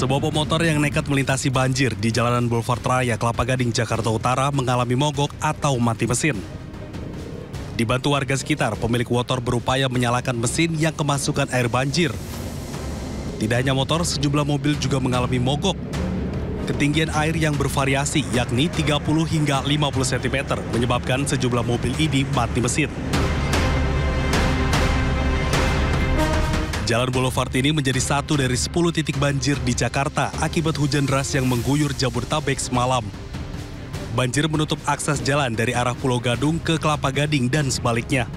Sebuah pemotor yang nekat melintasi banjir di jalanan Boulevard Raya Kelapa Gading, Jakarta Utara mengalami mogok atau mati mesin. Dibantu warga sekitar, pemilik motor berupaya menyalakan mesin yang kemasukan air banjir. Tidak hanya motor, sejumlah mobil juga mengalami mogok. Ketinggian air yang bervariasi, yakni 30 hingga 50 cm, menyebabkan sejumlah mobil ini mati mesin. Jalan Boulevard ini menjadi satu dari 10 titik banjir di Jakarta akibat hujan deras yang mengguyur Jabodetabek semalam. Banjir menutup akses jalan dari arah Pulau Gadung ke Kelapa Gading dan sebaliknya.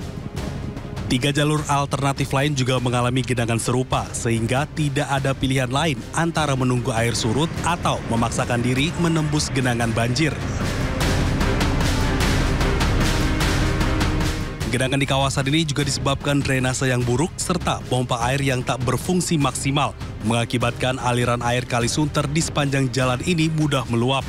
3 jalur alternatif lain juga mengalami genangan serupa, sehingga tidak ada pilihan lain antara menunggu air surut atau memaksakan diri menembus genangan banjir. Genangan di kawasan ini juga disebabkan drainase yang buruk serta pompa air yang tak berfungsi maksimal, mengakibatkan aliran air Kali Sunter di sepanjang jalan ini mudah meluap.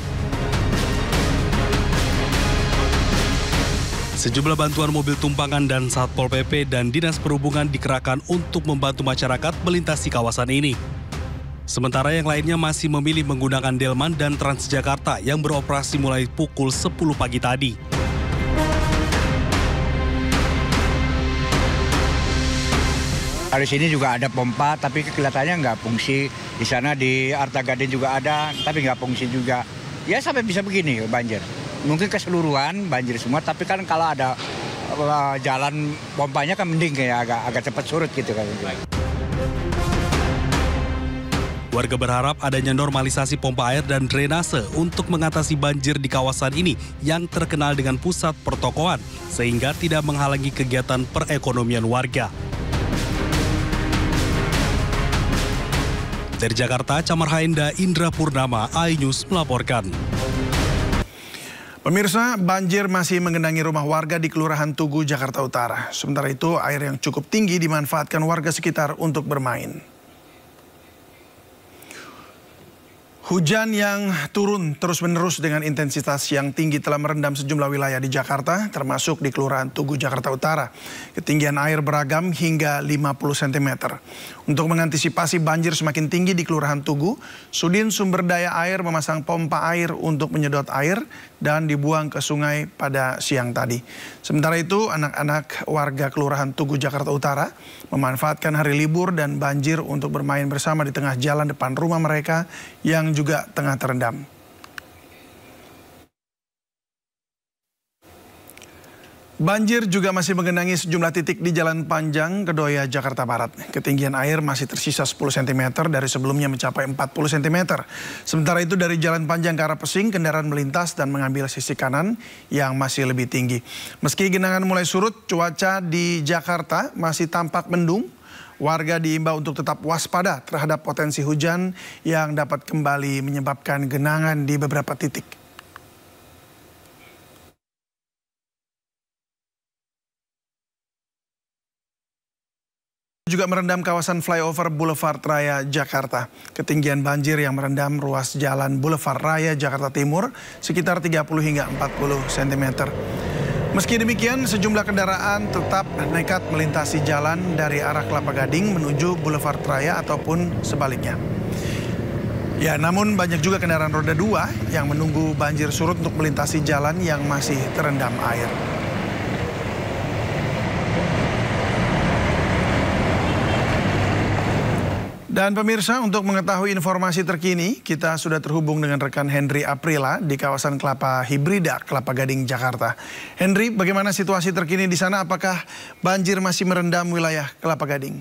Sejumlah bantuan mobil tumpangan dan Satpol PP dan Dinas Perhubungan dikerahkan untuk membantu masyarakat melintasi kawasan ini. Sementara yang lainnya masih memilih menggunakan Delman dan Transjakarta yang beroperasi mulai pukul 10 pagi tadi. Di sini juga ada pompa, tapi kelihatannya nggak fungsi. Di sana di Arta Gading juga ada, tapi nggak fungsi juga. Ya sampai bisa begini banjir. Mungkin keseluruhan banjir semua, tapi kan kalau ada jalan pompanya kan mending kayak agak cepat surut gitu kan. Warga berharap adanya normalisasi pompa air dan drainase untuk mengatasi banjir di kawasan ini yang terkenal dengan pusat pertokoan, sehingga tidak menghalangi kegiatan perekonomian warga. Dari Jakarta, Camar Haenda, Indra Purnama, iNews melaporkan. Pemirsa, banjir masih menggenangi rumah warga di Kelurahan Tugu, Jakarta Utara. Sementara itu, air yang cukup tinggi dimanfaatkan warga sekitar untuk bermain. Hujan yang turun terus-menerus dengan intensitas yang tinggi telah merendam sejumlah wilayah di Jakarta, termasuk di Kelurahan Tugu, Jakarta Utara. Ketinggian air beragam hingga 50 cm. Untuk mengantisipasi banjir semakin tinggi di Kelurahan Tugu, Sudin Sumber Daya Air memasang pompa air untuk menyedot air dan dibuang ke sungai pada siang tadi. Sementara itu, anak-anak warga Kelurahan Tugu, Jakarta Utara memanfaatkan hari libur dan banjir untuk bermain bersama di tengah jalan depan rumah mereka yang juga tengah terendam. Banjir juga masih menggenangi sejumlah titik di Jalan Panjang, Kedoya, Jakarta Barat. Ketinggian air masih tersisa 10 cm dari sebelumnya mencapai 40 cm. Sementara itu dari Jalan Panjang ke arah Pesing, kendaraan melintas dan mengambil sisi kanan yang masih lebih tinggi. Meski genangan mulai surut, cuaca di Jakarta masih tampak mendung. Warga diimbau untuk tetap waspada terhadap potensi hujan yang dapat kembali menyebabkan genangan di beberapa titik. Juga merendam kawasan flyover Boulevard Raya Jakarta. Ketinggian banjir yang merendam ruas jalan Boulevard Raya Jakarta Timur sekitar 30 hingga 40 cm. Meski demikian, sejumlah kendaraan tetap nekat melintasi jalan dari arah Kelapa Gading menuju Boulevard Raya ataupun sebaliknya. Ya, namun banyak juga kendaraan roda 2 yang menunggu banjir surut untuk melintasi jalan yang masih terendam air. Dan pemirsa, untuk mengetahui informasi terkini, kita sudah terhubung dengan rekan Henry Aprila di kawasan Kelapa Hibrida, Kelapa Gading, Jakarta. Henry, bagaimana situasi terkini di sana? Apakah banjir masih merendam wilayah Kelapa Gading?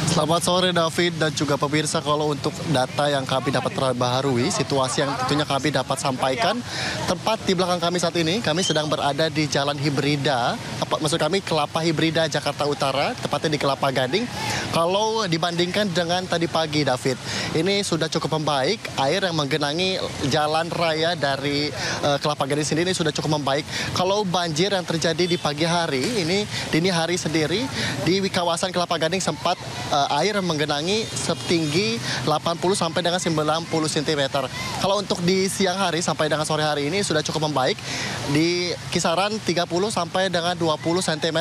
Selamat sore David dan juga pemirsa. Kalau untuk data yang kami dapat terbaharui, situasi yang tentunya kami dapat sampaikan, tepat di belakang kami saat ini, kami sedang berada di Jalan Hibrida, maksud kami Kelapa Hibrida, Jakarta Utara, tepatnya di Kelapa Gading. Kalau dibandingkan dengan tadi pagi, David, ini sudah cukup membaik. Air yang menggenangi jalan raya dari Kelapa Gading sendiri ini sudah cukup membaik. Kalau banjir yang terjadi di pagi hari, ini dini hari sendiri, di kawasan Kelapa Gading sempat air menggenangi setinggi 80 sampai dengan 90 cm. Kalau untuk di siang hari sampai dengan sore hari ini sudah cukup membaik di kisaran 30 sampai dengan 20 cm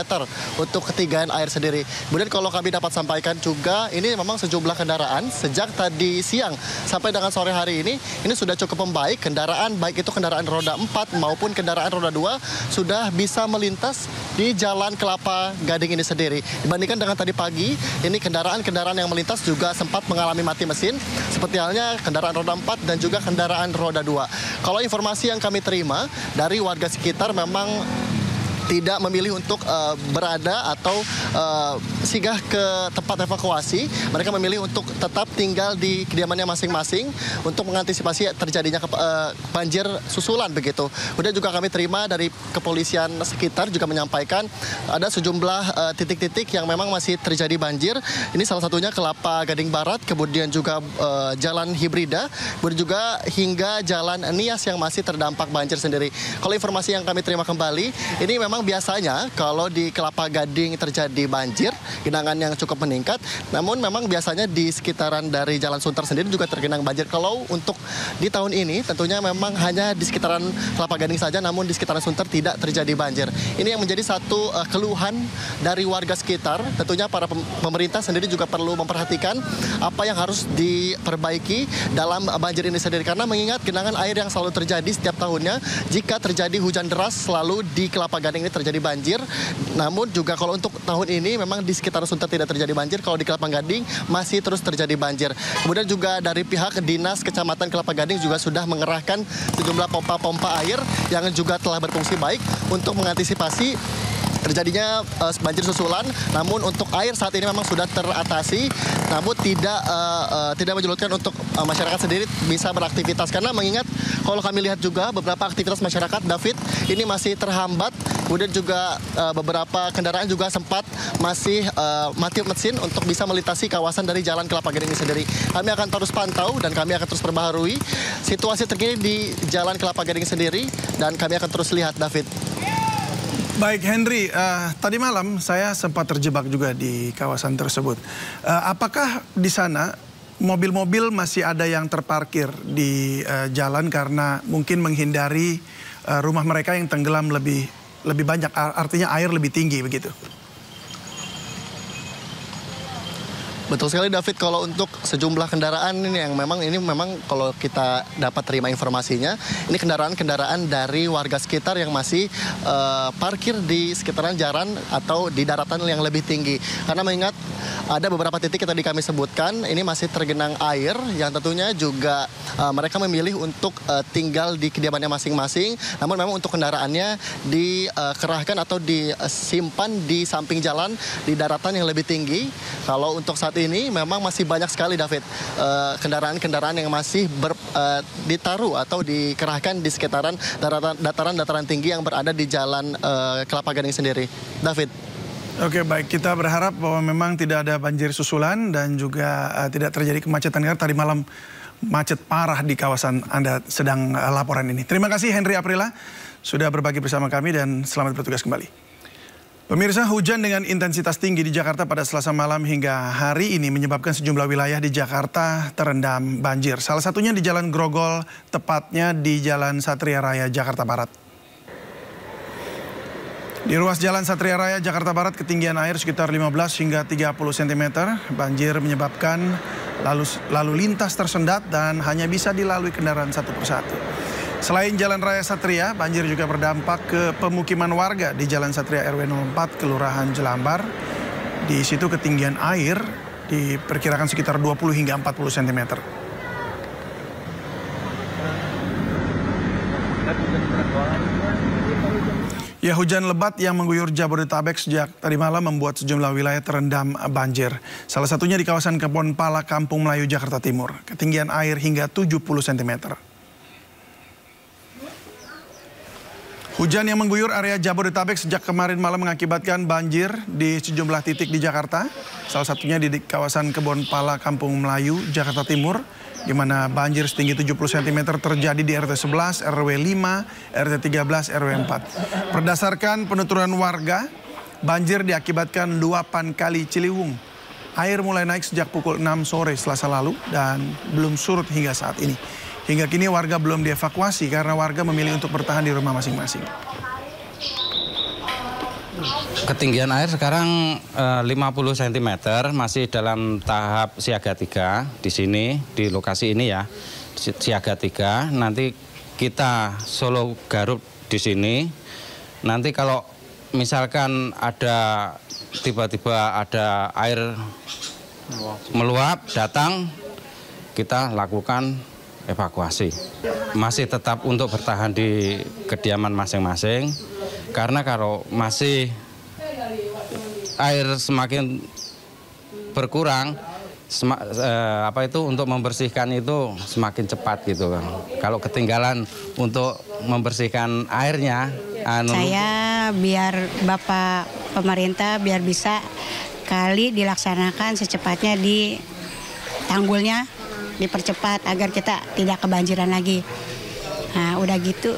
untuk ketinggian air sendiri. Kemudian kalau kami dapat sampaikan juga ini memang sejumlah kendaraan sejak tadi siang sampai dengan sore hari ini sudah cukup membaik. Kendaraan baik itu kendaraan roda 4 maupun kendaraan roda 2 sudah bisa melintas di Jalan Kelapa Gading ini sendiri. Dibandingkan dengan tadi pagi, ini kendaraan-kendaraan yang melintas juga sempat mengalami mati mesin, seperti halnya kendaraan roda 4 dan juga kendaraan roda 2. Kalau informasi yang kami terima dari warga sekitar memang tidak memilih untuk berada atau singgah ke tempat evakuasi. Mereka memilih untuk tetap tinggal di kediamannya masing-masing untuk mengantisipasi terjadinya banjir susulan begitu. Kemudian juga kami terima dari kepolisian sekitar juga menyampaikan ada sejumlah titik-titik yang memang masih terjadi banjir. Ini salah satunya Kelapa Gading Barat, kemudian juga Jalan Hibrida, kemudian juga hingga Jalan Nias yang masih terdampak banjir sendiri. Kalau informasi yang kami terima kembali, ini memang biasanya kalau di Kelapa Gading terjadi banjir, genangan yang cukup meningkat, namun memang biasanya di sekitaran dari Jalan Sunter sendiri juga tergenang banjir. Kalau untuk di tahun ini tentunya memang hanya di sekitaran Kelapa Gading saja, namun di sekitaran Sunter tidak terjadi banjir. Ini yang menjadi satu keluhan dari warga sekitar. Tentunya para pemerintah sendiri juga perlu memperhatikan apa yang harus diperbaiki dalam banjir ini sendiri. Karena mengingat genangan air yang selalu terjadi setiap tahunnya, jika terjadi hujan deras selalu di Kelapa Gading terjadi banjir. Namun juga kalau untuk tahun ini memang di sekitar Sunter tidak terjadi banjir, kalau di Kelapa Gading masih terus terjadi banjir. Kemudian juga dari pihak Dinas Kecamatan Kelapa Gading juga sudah mengerahkan sejumlah pompa-pompa air yang juga telah berfungsi baik untuk mengantisipasi terjadinya banjir susulan. Namun untuk air saat ini memang sudah teratasi, namun tidak menyurutkan untuk masyarakat sendiri bisa beraktivitas. Karena mengingat kalau kami lihat juga beberapa aktivitas masyarakat, David, ini masih terhambat. Kemudian juga beberapa kendaraan juga sempat masih mati mesin untuk bisa melintasi kawasan dari Jalan Kelapa Gading ini sendiri. Kami akan terus pantau dan kami akan terus perbaharui situasi terkini di Jalan Kelapa Gading sendiri, dan kami akan terus lihat, David. Baik, Henry, tadi malam saya sempat terjebak juga di kawasan tersebut. Apakah di sana mobil-mobil masih ada yang terparkir di jalan karena mungkin menghindari rumah mereka yang tenggelam lebih banyak, artinya air lebih tinggi begitu? Betul sekali, David. Kalau untuk sejumlah kendaraan ini yang memang kalau kita dapat terima informasinya, ini kendaraan-kendaraan dari warga sekitar yang masih parkir di sekitaran jalan atau di daratan yang lebih tinggi. Karena mengingat ada beberapa titik yang tadi kami sebutkan, ini masih tergenang air yang tentunya juga mereka memilih untuk tinggal di kediamannya masing-masing. Namun memang untuk kendaraannya dikerahkan atau disimpan di samping jalan di daratan yang lebih tinggi. Kalau untuk saat ini memang masih banyak sekali, David, kendaraan-kendaraan yang masih ditaruh atau dikerahkan di sekitaran dataran-dataran tinggi yang berada di Jalan Kelapa Gading sendiri. David. Oke, baik. Kita berharap bahwa memang tidak ada banjir susulan dan juga tidak terjadi kemacetan. Karena tadi malam macet parah di kawasan Anda sedang laporan ini. Terima kasih Henry Aprila sudah berbagi bersama kami dan selamat bertugas kembali. Pemirsa, hujan dengan intensitas tinggi di Jakarta pada Selasa malam hingga hari ini menyebabkan sejumlah wilayah di Jakarta terendam banjir. Salah satunya di Jalan Grogol, tepatnya di Jalan Satria Raya, Jakarta Barat. Di ruas Jalan Satria Raya, Jakarta Barat, ketinggian air sekitar 15 hingga 30 cm. Banjir menyebabkan lalu lintas tersendat dan hanya bisa dilalui kendaraan satu persatu. Selain Jalan Raya Satria, banjir juga berdampak ke pemukiman warga di Jalan Satria RW 04, Kelurahan Jelambar. Di situ ketinggian air diperkirakan sekitar 20 hingga 40 cm. Ya, hujan lebat yang mengguyur Jabodetabek sejak tadi malam membuat sejumlah wilayah terendam banjir. Salah satunya di kawasan Kebon Pala, Kampung Melayu, Jakarta Timur. Ketinggian air hingga 70 cm. Hujan yang mengguyur area Jabodetabek sejak kemarin malam mengakibatkan banjir di sejumlah titik di Jakarta. Salah satunya di kawasan Kebon Pala, Kampung Melayu, Jakarta Timur, di mana banjir setinggi 70 cm terjadi di RT 11, RW 5, RT 13, RW 4. Berdasarkan penuturan warga, banjir diakibatkan luapan Kali Ciliwung Air mulai naik sejak pukul 6 sore Selasa lalu dan belum surut hingga saat ini. Hingga kini warga belum dievakuasi karena warga memilih untuk bertahan di rumah masing-masing. Ketinggian air sekarang 50 cm, masih dalam tahap siaga 3 di sini, di lokasi ini ya, siaga 3. Nanti kita Solo Garut di sini. Nanti kalau misalkan ada tiba-tiba ada air meluap datang, kita lakukan evakuasi. Masih tetap untuk bertahan di kediaman masing-masing, karena kalau masih air semakin berkurang, untuk membersihkan itu semakin cepat gitu kan. Kalau ketinggalan untuk membersihkan airnya, saya biar Bapak pemerintah biar bisa kali dilaksanakan secepatnya di tanggulnya, dipercepat agar kita tidak kebanjiran lagi. Nah, udah gitu,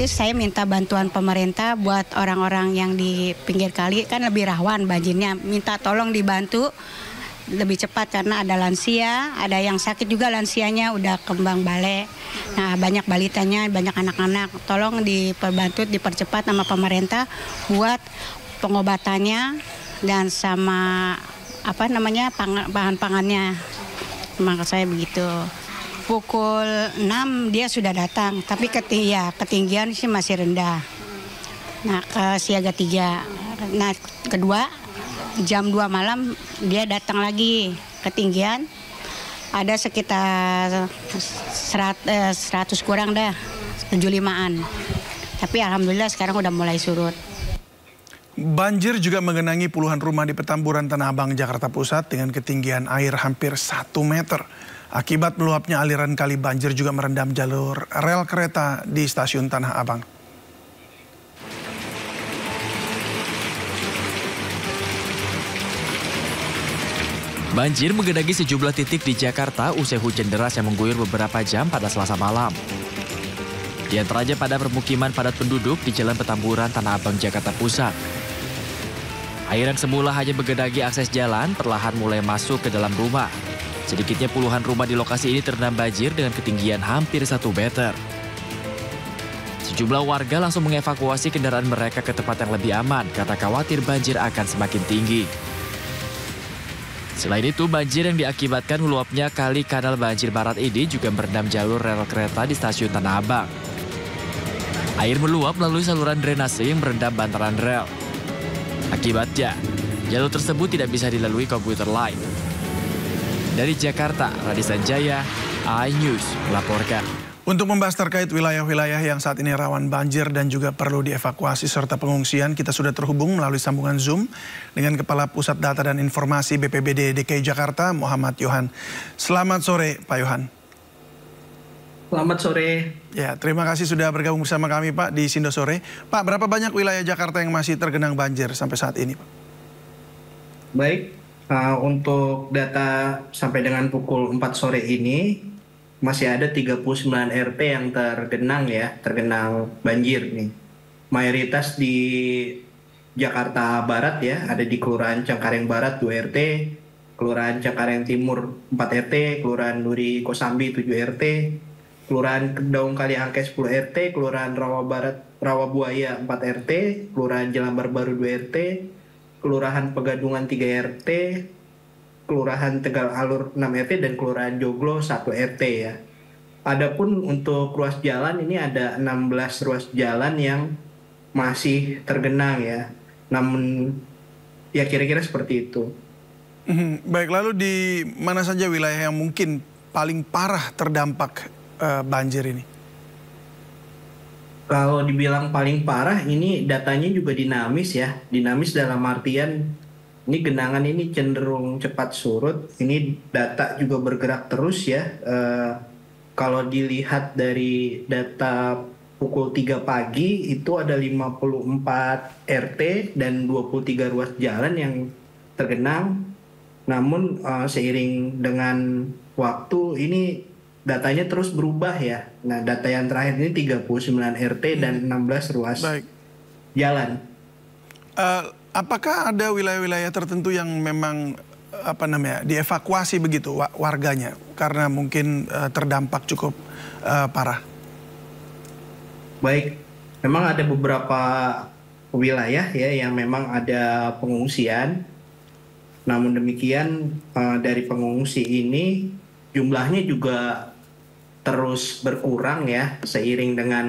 saya minta bantuan pemerintah buat orang-orang yang di pinggir kali kan lebih rawan banjirnya. Minta tolong dibantu lebih cepat karena ada lansia, ada yang sakit juga lansianya udah kembang balik. Nah, banyak balitanya, banyak anak-anak. Tolong diperbantu, dipercepat sama pemerintah buat pengobatannya dan sama bahan-pangannya. Maka saya begitu. Pukul 6 dia sudah datang, tapi ketinggian sih masih rendah. Nah, ke siaga 3. Nah, kedua jam 2 malam dia datang lagi, ketinggian ada sekitar 100 kurang dah, 75-an. Tapi alhamdulillah sekarang udah mulai surut. Banjir juga menggenangi puluhan rumah di Petamburan Tanah Abang, Jakarta Pusat dengan ketinggian air hampir 1 meter. Akibat meluapnya aliran kali, banjir juga merendam jalur rel kereta di stasiun Tanah Abang. Banjir menggenangi sejumlah titik di Jakarta usai hujan deras yang mengguyur beberapa jam pada Selasa malam. Di antaranya pada permukiman padat penduduk di Jalan Petamburan, Tanah Abang, Jakarta Pusat. Air yang semula hanya menggenangi akses jalan perlahan mulai masuk ke dalam rumah. Sedikitnya puluhan rumah di lokasi ini terendam banjir dengan ketinggian hampir 1 meter. Sejumlah warga langsung mengevakuasi kendaraan mereka ke tempat yang lebih aman karena khawatir banjir akan semakin tinggi. Selain itu, banjir yang diakibatkan meluapnya kali kanal banjir barat ini juga merendam jalur rel kereta di stasiun Tanah Abang. Air meluap melalui saluran drainase yang merendam bantaran rel. Akibatnya, jalur tersebut tidak bisa dilalui komuter lain. Dari Jakarta, Radi Sanjaya, iNews melaporkan. Untuk membahas terkait wilayah-wilayah yang saat ini rawan banjir dan juga perlu dievakuasi serta pengungsian, kita sudah terhubung melalui sambungan Zoom dengan Kepala Pusat Data dan Informasi BPBD DKI Jakarta, Muhammad Yohan. Selamat sore, Pak Yohan. Selamat sore. Ya, terima kasih sudah bergabung bersama kami, Pak, di Sindo Sore. Pak, berapa banyak wilayah Jakarta yang masih tergenang banjir sampai saat ini, Pak? Baik, untuk data sampai dengan pukul 4 sore ini, masih ada 39 RT yang tergenang banjir nih. Mayoritas di Jakarta Barat ya, ada di Kelurahan Cengkareng Barat 2 RT, Kelurahan Cengkareng Timur 4 RT, Kelurahan Duri Kosambi 7 RT, Kelurahan Daung Kaliangke 10 RT, Kelurahan Rawa Buaya 4 RT, Kelurahan Jelambar Baru 2 RT, Kelurahan Pegadungan 3 RT, Kelurahan Tegal Alur 6 RT, dan Kelurahan Joglo 1 RT ya. Adapun untuk ruas jalan ini ada 16 ruas jalan yang masih tergenang ya. Namun ya kira-kira seperti itu. Baik, lalu di mana saja wilayah yang mungkin paling parah terdampak banjir ini? Kalau dibilang paling parah, ini datanya juga dinamis ya. Dinamis dalam artian ini genangan ini cenderung cepat surut. Ini data juga bergerak terus ya. Kalau dilihat dari data pukul 3 pagi itu ada 54 RT dan 23 ruas jalan yang tergenang. Namun seiring dengan waktu ini datanya terus berubah ya. Nah, data yang terakhir ini 39 RT dan 16 ruas jalan. Apakah ada wilayah-wilayah tertentu yang memang dievakuasi begitu warganya karena mungkin terdampak cukup parah? Baik, memang ada beberapa wilayah ya yang memang ada pengungsian. Namun demikian dari pengungsi ini jumlahnya juga terus berkurang ya seiring dengan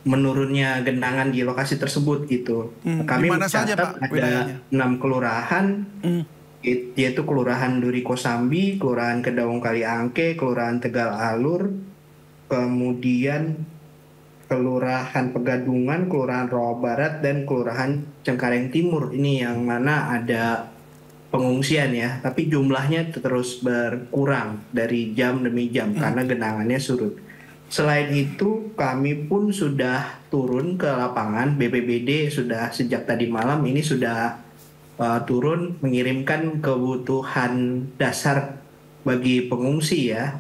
menurunnya genangan di lokasi tersebut gitu. Kami mencatat ada 6 kelurahan, yaitu Kelurahan Duri Kosambi, Kelurahan Kedaung Kaliangke, Kelurahan Tegal Alur, kemudian Kelurahan Pegadungan, Kelurahan Rawa Barat, dan Kelurahan Cengkareng Timur. Ini yang mana ada pengungsian ya, tapi jumlahnya terus berkurang dari jam demi jam karena genangannya surut. Selain itu, kami pun sudah turun ke lapangan. BPBD sudah sejak tadi malam ini sudah turun mengirimkan kebutuhan dasar bagi pengungsi ya,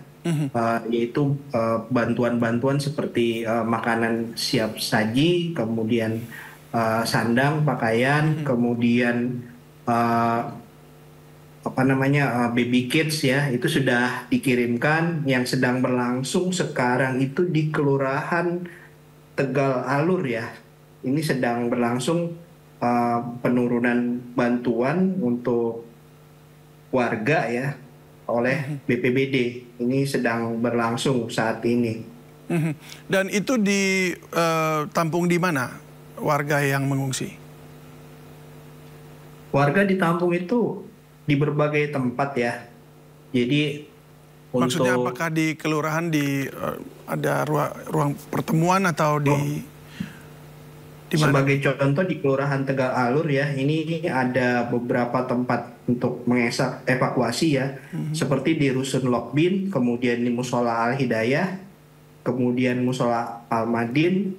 yaitu bantuan-bantuan seperti makanan siap saji, kemudian sandang, pakaian, kemudian baby kits ya, itu sudah dikirimkan. Yang sedang berlangsung sekarang itu di Kelurahan Tegal Alur ya, ini sedang berlangsung penurunan bantuan untuk warga ya oleh BPBD. Ini sedang berlangsung saat ini. Dan itu ditampung di mana warga yang mengungsi? Warga ditampung itu di berbagai tempat ya. Jadi maksudnya apakah di kelurahan ada ruang pertemuan atau di mana? Sebagai contoh di Kelurahan Tegal Alur ya, ini ada beberapa tempat untuk evakuasi ya, seperti di Rusun Lokbin, kemudian di Musola Al Hidayah, kemudian Musola Al Madin,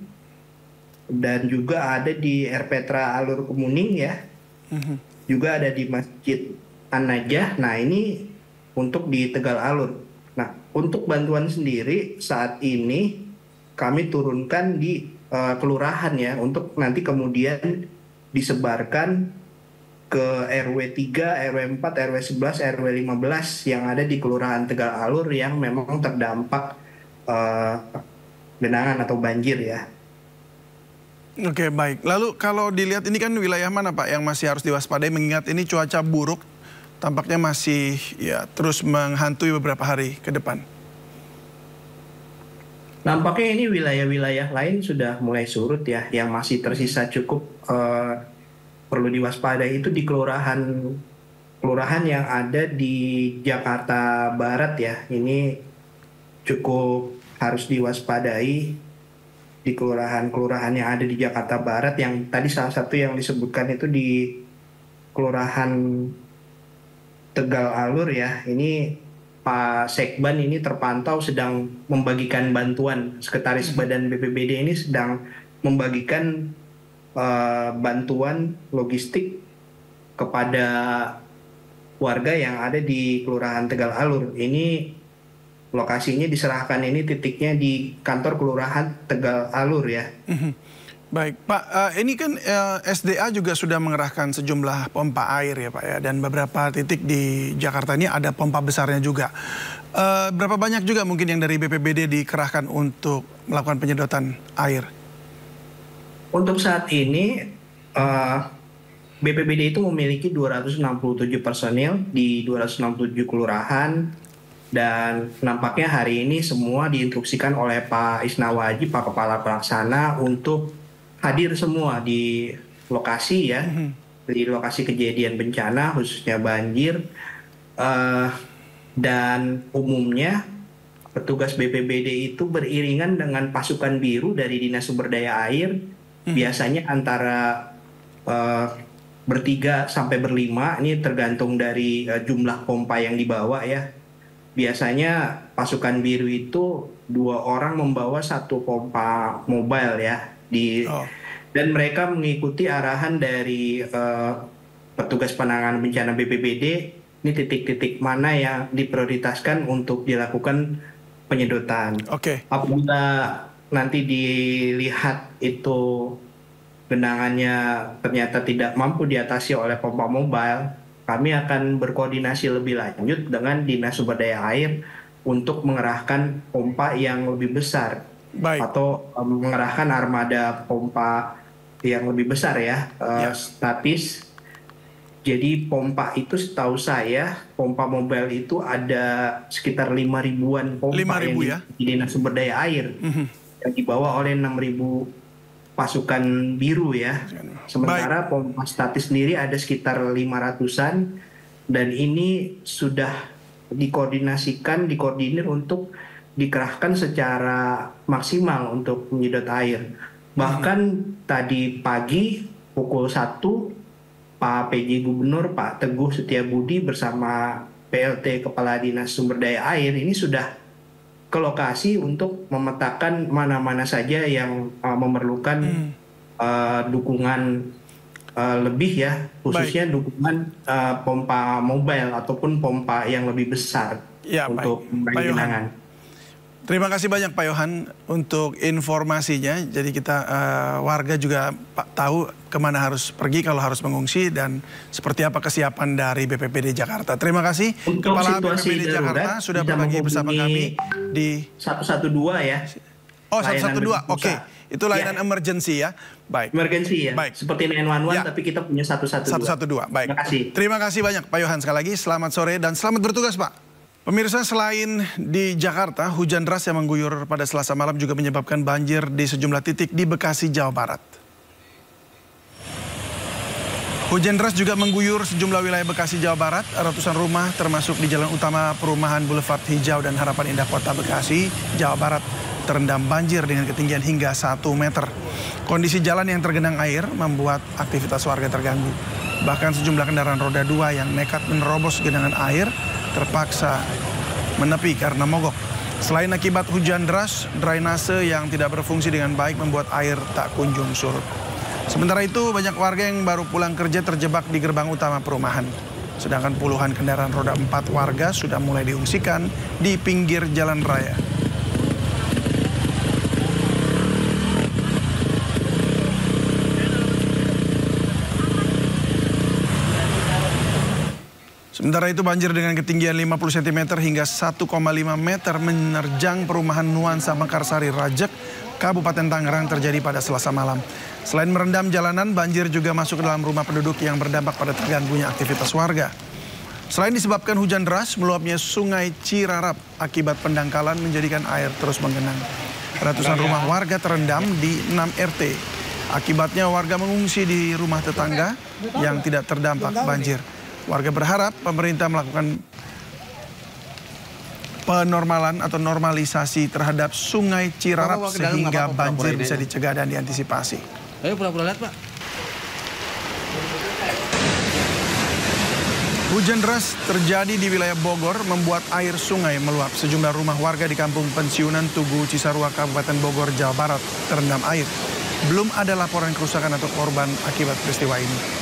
dan juga ada di Erpetra Alur Kemuning ya, juga ada di Masjid An-Najah. Nah ini untuk di Tegal Alur. Nah untuk bantuan sendiri saat ini kami turunkan di kelurahan ya, untuk nanti kemudian disebarkan ke RW 3, RW 4, RW 11, RW 15 yang ada di Kelurahan Tegal Alur yang memang terdampak genangan atau banjir ya. Oke, baik. Lalu kalau dilihat ini kan wilayah mana Pak yang masih harus diwaspadai mengingat ini cuaca buruk tampaknya masih ya terus menghantui beberapa hari ke depan? Nampaknya ini wilayah-wilayah lain sudah mulai surut ya, yang masih tersisa cukup perlu diwaspadai itu di kelurahan yang ada di Jakarta Barat ya. Ini cukup harus diwaspadai di kelurahan-kelurahan yang ada di Jakarta Barat, yang tadi salah satu yang disebutkan itu di Kelurahan Tegal Alur ya. Ini Pak Sekban ini terpantau sedang membagikan bantuan. Sekretaris Badan BPBD ini sedang membagikan bantuan logistik kepada warga yang ada di Kelurahan Tegal Alur. Ini lokasinya diserahkan, ini titiknya di kantor Kelurahan Tegal Alur ya. Baik Pak, ini kan SDA juga sudah mengerahkan sejumlah pompa air ya Pak ya, dan beberapa titik di Jakarta ini ada pompa besarnya juga. Berapa banyak juga mungkin yang dari BPBD dikerahkan untuk melakukan penyedotan air? Untuk saat ini BPBD itu memiliki 267 personil di 267 kelurahan, dan nampaknya hari ini semua diinstruksikan oleh Pak Isnawaji, Pak Kepala Pelaksana, untuk hadir semua di lokasi ya, di lokasi kejadian bencana khususnya banjir, dan umumnya petugas BPBD itu beriringan dengan pasukan biru dari Dinas Sumber Daya Air, biasanya antara bertiga sampai berlima, ini tergantung dari jumlah pompa yang dibawa ya. Biasanya pasukan biru itu 2 orang membawa 1 pompa mobile ya. Dan mereka mengikuti arahan dari petugas penanganan bencana BPBD, ini titik-titik mana yang diprioritaskan untuk dilakukan penyedotan. Apabila nanti dilihat itu genangannya ternyata tidak mampu diatasi oleh pompa mobile, kami akan berkoordinasi lebih lanjut dengan Dinas Sumber Daya Air untuk mengerahkan pompa yang lebih besar. Atau mengerahkan armada pompa yang lebih besar ya, statis. Jadi pompa itu setahu saya, pompa mobile itu ada sekitar 5.000-an pompa yang di Dinas Sumber Daya Air yang dibawa oleh 6.000 pasukan biru ya. Sementara pompa statis sendiri ada sekitar 500-an dan ini sudah dikoordinir untuk dikerahkan secara maksimal untuk menyedot air. Bahkan tadi pagi pukul 1 Pak PJ Gubernur Pak Teguh Setiabudi bersama PLT Kepala Dinas Sumber Daya Air ini sudah ke lokasi untuk memetakan mana-mana saja yang memerlukan dukungan lebih ya, khususnya dukungan pompa mobile ataupun pompa yang lebih besar untuk mengurangi genangan. Terima kasih banyak Pak Yohan untuk informasinya. Jadi kita warga juga tahu kemana harus pergi kalau harus mengungsi dan seperti apa kesiapan dari BPBD Jakarta. Terima kasih Kepala BPBD Jakarta sudah berbagi bersama kami di 112 ya. Oh 112, oke. Itu layanan emergency ya. Baik. Emergency ya. Baik. Seperti 911 tapi kita punya 112. 112, baik. Terima kasih. Terima kasih banyak Pak Yohan sekali lagi. Selamat sore dan selamat bertugas Pak. Pemirsa, selain di Jakarta, hujan deras yang mengguyur pada Selasa malam juga menyebabkan banjir di sejumlah titik di Bekasi, Jawa Barat. Hujan deras juga mengguyur sejumlah wilayah Bekasi, Jawa Barat. Ratusan rumah termasuk di jalan utama perumahan Boulevard Hijau dan Harapan Indah Kota Bekasi, Jawa Barat terendam banjir dengan ketinggian hingga 1 meter. Kondisi jalan yang tergenang air membuat aktivitas warga terganggu. Bahkan sejumlah kendaraan roda 2 yang nekat menerobos genangan air terpaksa menepi karena mogok. Selain akibat hujan deras, drainase yang tidak berfungsi dengan baik membuat air tak kunjung surut. Sementara itu, banyak warga yang baru pulang kerja terjebak di gerbang utama perumahan. Sedangkan puluhan kendaraan roda 4 warga sudah mulai diungsikan di pinggir jalan raya. Sementara itu banjir dengan ketinggian 50 cm hingga 1,5 meter menerjang perumahan Nuansa Mekarsari Rajek, Kabupaten Tangerang terjadi pada Selasa malam. Selain merendam jalanan, banjir juga masuk ke dalam rumah penduduk yang berdampak pada terganggunya aktivitas warga. Selain disebabkan hujan deras, meluapnya Sungai Cirarap akibat pendangkalan menjadikan air terus menggenang. Ratusan rumah warga terendam di 6 RT. Akibatnya warga mengungsi di rumah tetangga yang tidak terdampak banjir. Warga berharap pemerintah melakukan penormalan atau normalisasi terhadap Sungai Cirarap sehingga banjir bisa dicegah dan diantisipasi. Ayo pura-pura lihat, Pak. Hujan deras terjadi di wilayah Bogor membuat air sungai meluap. Sejumlah rumah warga di kampung pensiunan Tugu Cisarua, Kabupaten Bogor, Jawa Barat terendam air. Belum ada laporan kerusakan atau korban akibat peristiwa ini.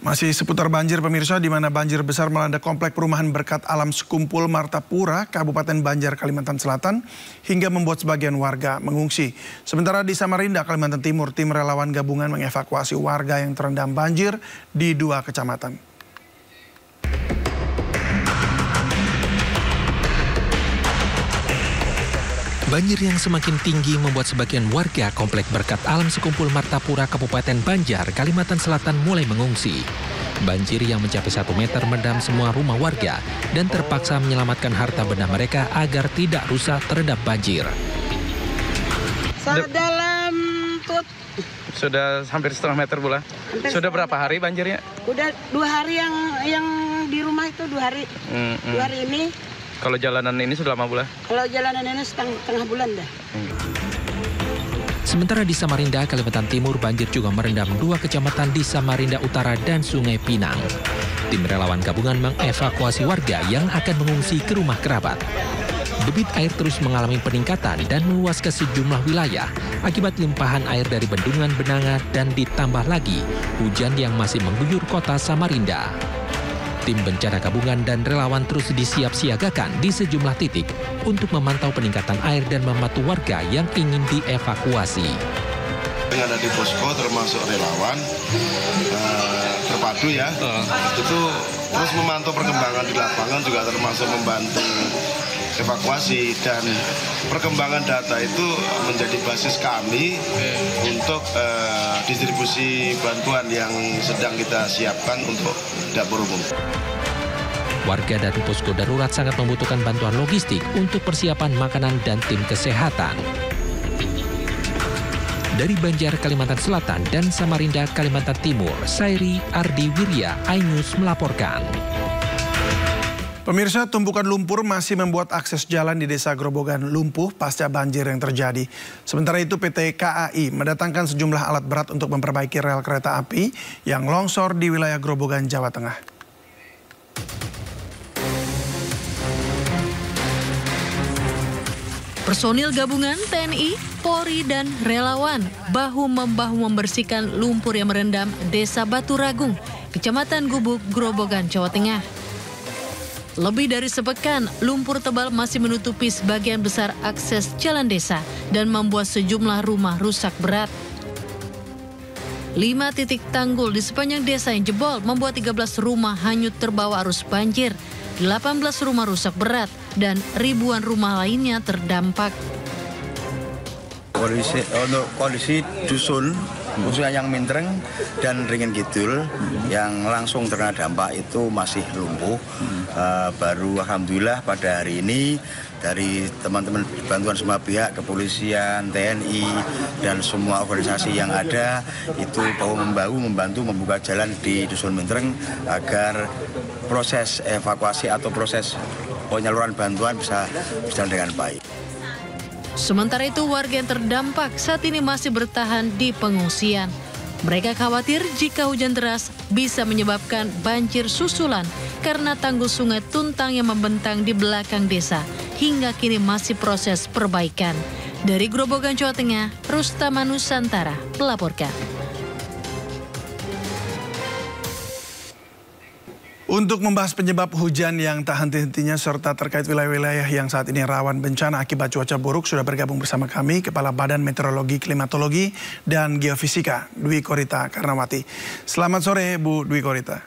Masih seputar banjir pemirsa, di mana banjir besar melanda komplek perumahan Berkat Alam Sekumpul Martapura, Kabupaten Banjar, Kalimantan Selatan, hingga membuat sebagian warga mengungsi. Sementara di Samarinda, Kalimantan Timur, tim relawan gabungan mengevakuasi warga yang terendam banjir di 2 kecamatan. Banjir yang semakin tinggi membuat sebagian warga komplek Berkat Alam Sekumpul Martapura, Kabupaten Banjar, Kalimantan Selatan mulai mengungsi. Banjir yang mencapai 1 meter merendam semua rumah warga dan terpaksa menyelamatkan harta benda mereka agar tidak rusak terhadap banjir. Dalam tut. Sudah hampir setengah meter pula. Sudah berapa hari banjirnya? Udah 2 hari yang di rumah itu 2 hari. 2 hari ini. Kalau jalanan ini sudah lama pula? Kalau jalanan ini setengah bulan dah. Sementara di Samarinda, Kalimantan Timur, banjir juga merendam 2 kecamatan di Samarinda Utara dan Sungai Pinang. Tim relawan gabungan mengevakuasi warga yang akan mengungsi ke rumah kerabat. Debit air terus mengalami peningkatan dan meluas ke sejumlah wilayah akibat limpahan air dari bendungan Benanga dan ditambah lagi hujan yang masih mengguyur kota Samarinda. Tim bencana gabungan dan relawan terus disiap-siagakan di sejumlah titik untuk memantau peningkatan air dan membantu warga yang ingin dievakuasi. Yang ada di posko termasuk relawan terpadu ya, itu terus memantau perkembangan di lapangan, juga termasuk membantu evakuasi, dan perkembangan data itu menjadi basis kami untuk distribusi bantuan yang sedang kita siapkan untuk dapur umum. Warga dari posko darurat sangat membutuhkan bantuan logistik untuk persiapan makanan dan tim kesehatan. Dari Banjar, Kalimantan Selatan dan Samarinda, Kalimantan Timur, Sairi Ardi Wirya, iNews melaporkan. Pemirsa, tumpukan lumpur masih membuat akses jalan di Desa Grobogan lumpuh pasca banjir yang terjadi. Sementara itu PT KAI mendatangkan sejumlah alat berat untuk memperbaiki rel kereta api yang longsor di wilayah Grobogan, Jawa Tengah. Personil gabungan TNI, Polri, dan relawan bahu-membahu membersihkan lumpur yang merendam Desa Batu Ragung, Kecamatan Gubuk, Grobogan, Jawa Tengah. Lebih dari sepekan, lumpur tebal masih menutupi sebagian besar akses jalan desa dan membuat sejumlah rumah rusak berat. 5 titik tanggul di sepanjang desa yang jebol membuat 13 rumah hanyut terbawa arus banjir, 18 rumah rusak berat, dan ribuan rumah lainnya terdampak. Kondisi dusun, khususnya yang Mintreng dan Ringin Kidul, yang langsung terkena dampak itu masih lumpuh. Baru alhamdulillah pada hari ini dari teman-teman bantuan semua pihak, kepolisian, TNI, dan semua organisasi yang ada itu bahu-membahu membantu membuka jalan di dusun Mintreng agar proses evakuasi atau proses penyaluran bantuan bisa berjalan dengan baik. Sementara itu, warga yang terdampak saat ini masih bertahan di pengungsian. Mereka khawatir jika hujan deras bisa menyebabkan banjir susulan karena tanggul sungai Tuntang yang membentang di belakang desa hingga kini masih proses perbaikan. Dari Grobogan, Jawa Tengah, Rustama Nusantara melaporkan. Untuk membahas penyebab hujan yang tak henti-hentinya serta terkait wilayah-wilayah yang saat ini rawan bencana akibat cuaca buruk, sudah bergabung bersama kami Kepala Badan Meteorologi, Klimatologi, dan Geofisika, Dwi Korita Karnawati. Selamat sore, Bu Dwi Korita.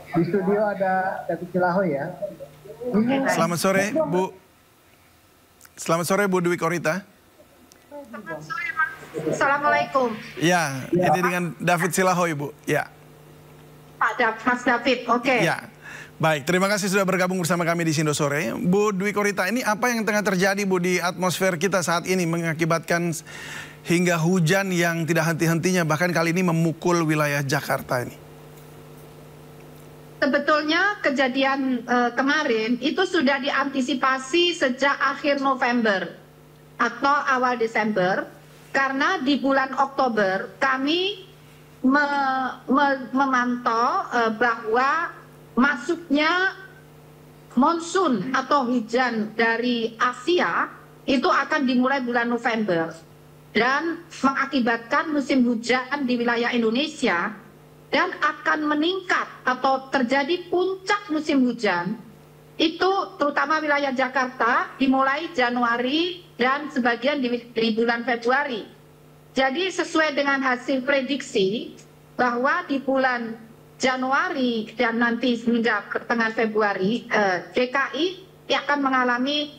Di studio ada David Cilahoy ya. Selamat sore, Bu. Selamat sore, Bu Dwi Korita. Assalamualaikum. Ya, ini dengan David Cilahoy, Bu. Ya. Mas David, oke. Ya, baik. Terima kasih sudah bergabung bersama kami di Sindo Sore. Bu Dwi Korita, ini apa yang tengah terjadi, Bu, di atmosfer kita saat ini mengakibatkan hingga hujan yang tidak henti-hentinya, bahkan kali ini memukul wilayah Jakarta ini? Sebetulnya kejadian kemarin itu sudah diantisipasi sejak akhir November atau awal Desember, karena di bulan Oktober kami memantau bahwa masuknya monsun atau hujan dari Asia itu akan dimulai bulan November dan mengakibatkan musim hujan di wilayah Indonesia dan akan meningkat atau terjadi puncak musim hujan itu terutama wilayah Jakarta dimulai Januari dan sebagian di bulan Februari. Jadi sesuai dengan hasil prediksi bahwa di bulan Januari dan nanti hingga pertengahan Februari DKI akan mengalami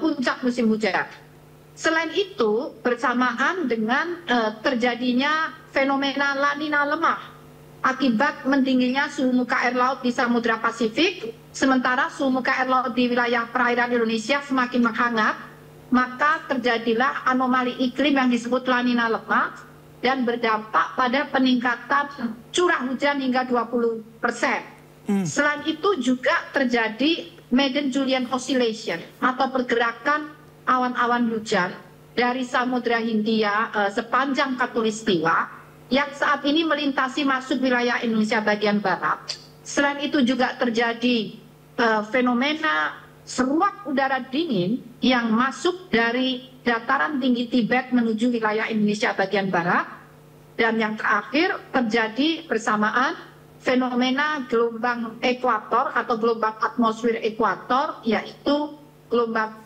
puncak musim hujan. Selain itu bersamaan dengan terjadinya fenomena La Nina lemah akibat mendinginnya suhu muka air laut di Samudra Pasifik, sementara suhu muka air laut di wilayah perairan Indonesia semakin menghangat, maka terjadilah anomali iklim yang disebut La Nina lemah dan berdampak pada peningkatan curah hujan hingga 20%. Selain itu juga terjadi Madden-Julian Oscillation atau pergerakan awan-awan hujan dari Samudra Hindia sepanjang Khatulistiwa yang saat ini melintasi masuk wilayah Indonesia bagian barat. Selain itu juga terjadi fenomena seruak udara dingin yang masuk dari dataran tinggi Tibet menuju wilayah Indonesia bagian barat. Dan yang terakhir terjadi bersamaan fenomena gelombang ekuator atau gelombang atmosfer ekuator, yaitu gelombang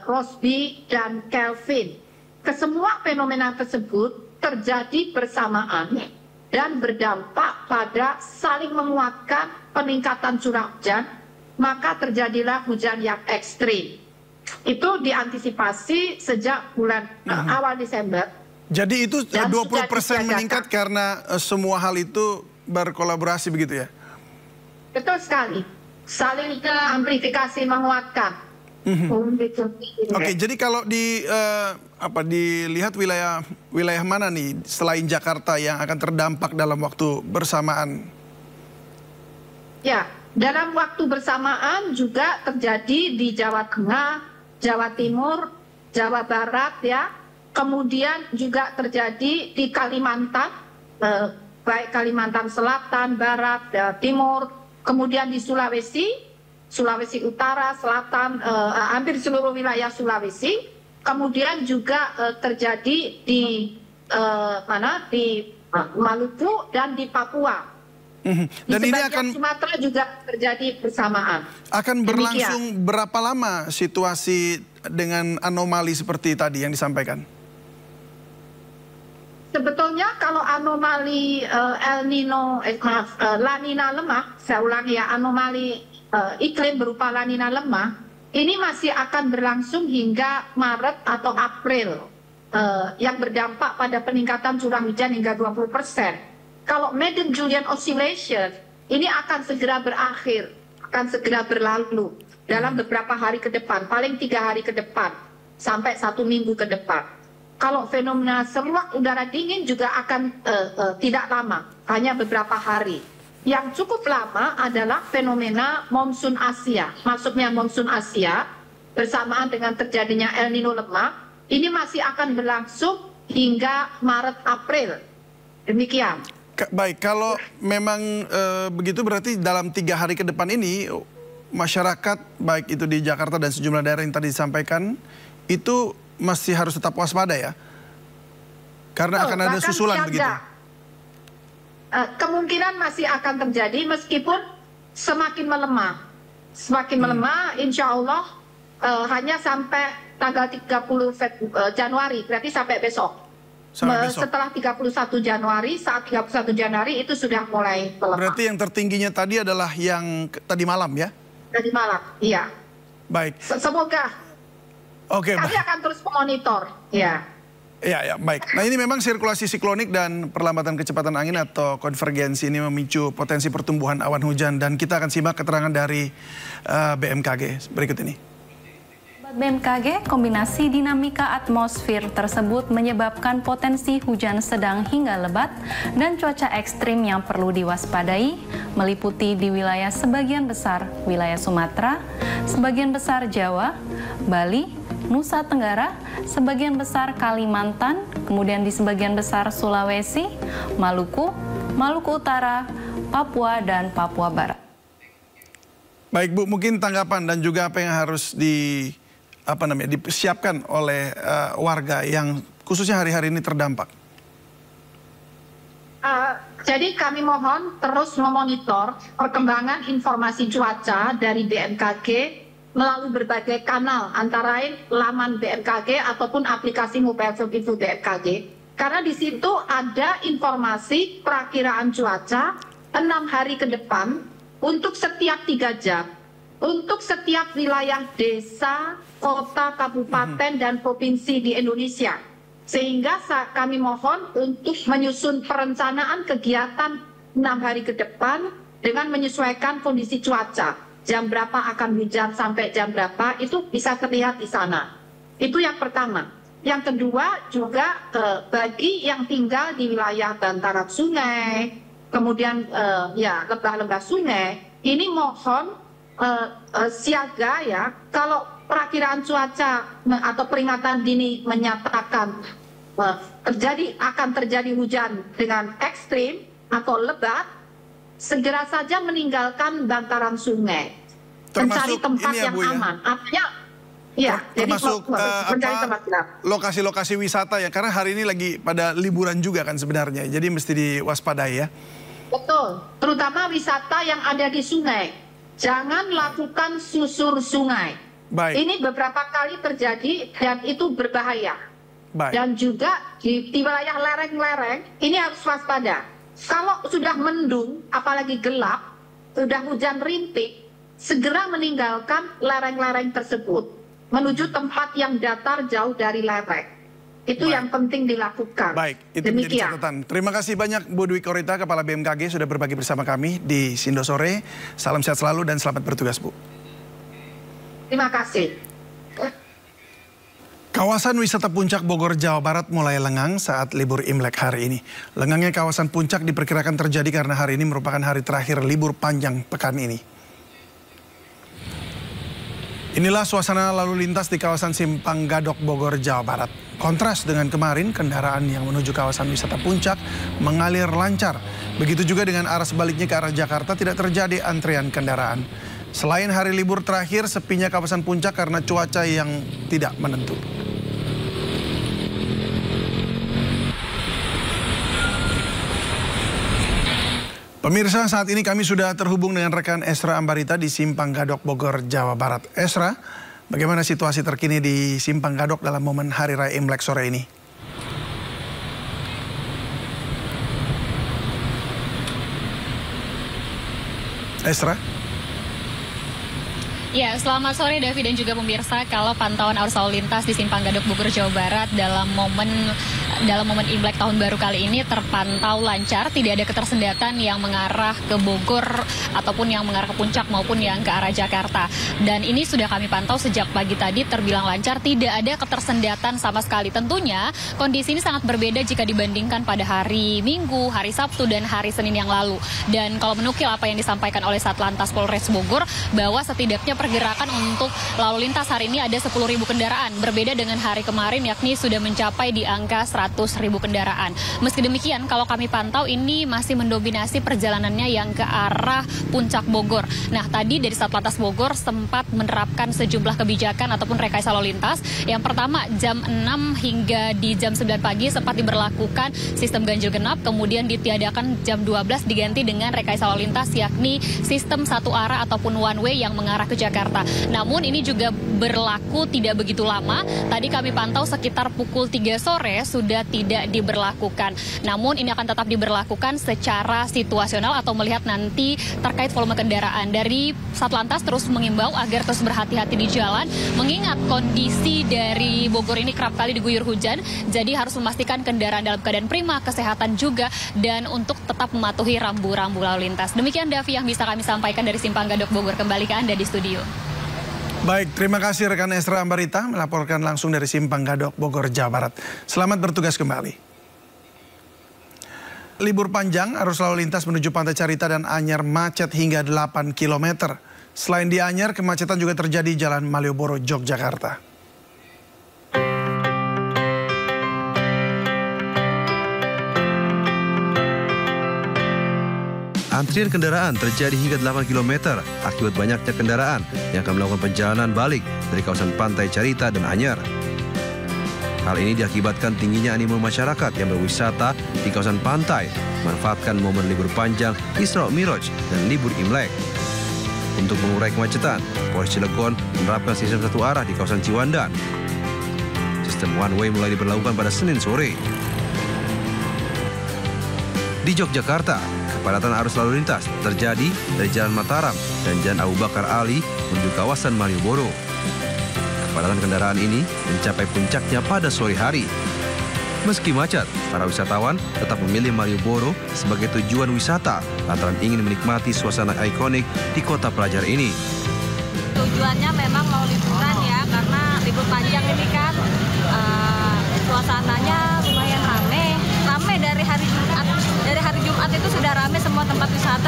Rossby dan Kelvin. Kesemua fenomena tersebut terjadi bersamaan dan berdampak pada saling menguatkan peningkatan curah hujan, maka terjadilah hujan yang ekstrim. Itu diantisipasi sejak bulan awal Desember. Jadi itu 20% meningkat karena semua hal itu berkolaborasi begitu ya? Betul sekali. Saling amplifikasi menguatkan. Oke, jadi kalau dilihat wilayah mana nih selain Jakarta yang akan terdampak dalam waktu bersamaan? Ya, dalam waktu bersamaan juga terjadi di Jawa Tengah, Jawa Timur, Jawa Barat ya. Kemudian juga terjadi di Kalimantan, baik Kalimantan Selatan, Barat, Timur, kemudian di Sulawesi Utara, Selatan, hampir seluruh wilayah Sulawesi, kemudian juga terjadi di Maluku dan di Papua. Dan di ini akan Sumatera juga terjadi bersamaan. Akan berlangsung berapa lama situasi dengan anomali seperti tadi yang disampaikan? Sebetulnya kalau anomali La Nina lemah, saya ulangi ya, anomali iklim berupa La Nina lemah, ini masih akan berlangsung hingga Maret atau April, yang berdampak pada peningkatan curah hujan hingga 20%. Kalau Madden-Julian Oscillation, ini akan segera berakhir, akan segera berlalu dalam beberapa hari ke depan, paling 3 hari ke depan, sampai 1 minggu ke depan. Kalau fenomena seruak udara dingin juga akan tidak lama, hanya beberapa hari. Yang cukup lama adalah fenomena monsun Asia. Masuknya monsun Asia bersamaan dengan terjadinya El Nino lemah, ini masih akan berlangsung hingga Maret-April. Demikian. Baik, kalau memang begitu berarti dalam 3 hari ke depan ini masyarakat baik itu di Jakarta dan sejumlah daerah yang tadi disampaikan itu masih harus tetap waspada ya? Karena akan ada susulan begitu. Kemungkinan masih akan terjadi meskipun semakin melemah. Semakin melemah, insya Allah hanya sampai tanggal 30 Januari, berarti sampai besok. Setelah 31 Januari, saat 31 Januari itu sudah mulai melemah. Berarti yang tertingginya tadi adalah yang tadi malam ya? Tadi malam, iya. Baik. Semoga. Oke. Kami akan terus memonitor, ya. Ya, baik. Nah ini memang sirkulasi siklonik dan perlambatan kecepatan angin atau konvergensi ini memicu potensi pertumbuhan awan hujan. Dan kita akan simak keterangan dari BMKG berikut ini. BMKG, kombinasi dinamika atmosfer tersebut menyebabkan potensi hujan sedang hingga lebat dan cuaca ekstrim yang perlu diwaspadai, meliputi di wilayah sebagian besar wilayah Sumatera, sebagian besar Jawa, Bali, Nusa Tenggara, sebagian besar Kalimantan, kemudian di sebagian besar Sulawesi, Maluku, Maluku Utara, Papua, dan Papua Barat. Baik Bu, mungkin tanggapan dan juga apa yang harus disiapkan oleh warga yang khususnya hari-hari ini terdampak. Jadi kami mohon terus memonitor perkembangan informasi cuaca dari BMKG melalui berbagai kanal, antara lain laman BMKG ataupun aplikasi mobile info BMKG. Karena di situ ada informasi perakiraan cuaca 6 hari ke depan untuk setiap 3 jam. Untuk setiap wilayah desa, kota, kabupaten, dan provinsi di Indonesia. Sehingga kami mohon untuk menyusun perencanaan kegiatan 6 hari ke depan dengan menyesuaikan kondisi cuaca. Jam berapa akan hujan sampai jam berapa, itu bisa terlihat di sana. Itu yang pertama. Yang kedua juga bagi yang tinggal di wilayah bantaran sungai, kemudian lembah-lembah sungai, ini mohon siaga ya, kalau perakiraan cuaca atau peringatan dini menyatakan akan terjadi hujan dengan ekstrim atau lebat, segera saja meninggalkan bantaran sungai, mencari tempat yang aman. Artinya, termasuk lokasi-lokasi wisata ya, karena hari ini lagi pada liburan juga kan sebenarnya, jadi mesti diwaspadai ya. Betul, terutama wisata yang ada di sungai. Jangan lakukan susur sungai. Baik. Ini beberapa kali terjadi dan itu berbahaya. Baik. Dan juga di wilayah lereng-lereng ini harus waspada. Kalau sudah mendung, apalagi gelap, sudah hujan rintik, segera meninggalkan lereng-lereng tersebut menuju tempat yang datar jauh dari lereng. Itu yang penting dilakukan. Baik, itu menjadi catatan. Terima kasih banyak Bu Dwi Korita, Kepala BMKG, sudah berbagi bersama kami di Sindo Sore. Salam sehat selalu dan selamat bertugas, Bu. Terima kasih. Kawasan wisata Puncak Bogor, Jawa Barat mulai lengang saat libur Imlek hari ini. Lengangnya kawasan Puncak diperkirakan terjadi karena hari ini merupakan hari terakhir libur panjang pekan ini. Inilah suasana lalu lintas di kawasan Simpang Gadok, Bogor, Jawa Barat. Kontras dengan kemarin, kendaraan yang menuju kawasan wisata Puncak mengalir lancar. Begitu juga dengan arah sebaliknya ke arah Jakarta tidak terjadi antrian kendaraan. Selain hari libur terakhir, sepinya kawasan Puncak karena cuaca yang tidak menentu. Pemirsa, saat ini kami sudah terhubung dengan rekan Esra Ambarita di Simpang Gadok, Bogor, Jawa Barat. Esra, bagaimana situasi terkini di Simpang Gadok dalam momen Hari Raya Imlek sore ini? Esra? Ya, selamat sore Davi dan juga pemirsa. Kalau pantauan arus lalu lintas di Simpang Gadok, Bogor, Jawa Barat dalam momen Imlek tahun baru kali ini terpantau lancar, tidak ada ketersendatan yang mengarah ke Bogor ataupun yang mengarah ke Puncak maupun yang ke arah Jakarta. Dan ini sudah kami pantau sejak pagi tadi terbilang lancar, tidak ada ketersendatan sama sekali. Tentunya kondisi ini sangat berbeda jika dibandingkan pada hari Minggu, hari Sabtu dan hari Senin yang lalu. Dan kalau menukil apa yang disampaikan oleh Satlantas Polres Bogor, bahwa setidaknya pergerakan untuk lalu lintas hari ini ada 10.000 kendaraan. Berbeda dengan hari kemarin yakni sudah mencapai di angka 100.000 kendaraan. Meski demikian, kalau kami pantau ini masih mendominasi perjalanannya yang ke arah Puncak Bogor. Nah, tadi dari Satlantas Bogor sempat menerapkan sejumlah kebijakan ataupun rekayasa lalu lintas. Yang pertama, jam 6 hingga di jam 9 pagi sempat diberlakukan sistem ganjil genap, kemudian ditiadakan jam 12 diganti dengan rekayasa lalu lintas yakni sistem satu arah ataupun one way yang mengarah ke Jakarta. Namun ini juga berlaku tidak begitu lama. Tadi kami pantau sekitar pukul 3 sore sudah tidak diberlakukan. Namun ini akan tetap diberlakukan secara situasional atau melihat nanti terkait volume kendaraan. Dari Satlantas terus mengimbau agar terus berhati-hati di jalan, mengingat kondisi dari Bogor ini kerap kali diguyur hujan, jadi harus memastikan kendaraan dalam keadaan prima, kesehatan juga, dan untuk tetap mematuhi rambu-rambu lalu lintas. Demikian Davi yang bisa kami sampaikan dari Simpang Gadok Bogor. Kembali ke Anda di studio. Baik, terima kasih rekan Esra Ambarita melaporkan langsung dari Simpang Gadok, Bogor, Jawa Barat. Selamat bertugas kembali. Libur panjang, arus lalu lintas menuju Pantai Carita dan Anyar macet hingga 8 km. Selain di Anyar, kemacetan juga terjadi di Jalan Malioboro, Yogyakarta. Antrian kendaraan terjadi hingga 8 km akibat banyaknya kendaraan yang akan melakukan perjalanan balik dari kawasan Pantai Carita dan Anyar. Hal ini diakibatkan tingginya animo masyarakat yang berwisata di kawasan pantai, memanfaatkan momen libur panjang Isra Miraj dan libur Imlek. Untuk mengurai kemacetan, Polres Cilegon menerapkan sistem satu arah di kawasan Ciwandan. Sistem one way mulai diberlakukan pada Senin sore. Di Yogyakarta, kepadatan arus lalu lintas terjadi dari Jalan Mataram dan Jalan Abu Bakar Ali menuju kawasan Malioboro. Kepadatan kendaraan ini mencapai puncaknya pada sore hari. Meski macet, para wisatawan tetap memilih Malioboro sebagai tujuan wisata lantaran ingin menikmati suasana ikonik di kota pelajar ini. Tujuannya memang mau liburan ya, karena libur panjang ini kan suasananya lumayan rame dari hari Jumat. Dari hari Jumat itu sudah rame semua tempat wisata.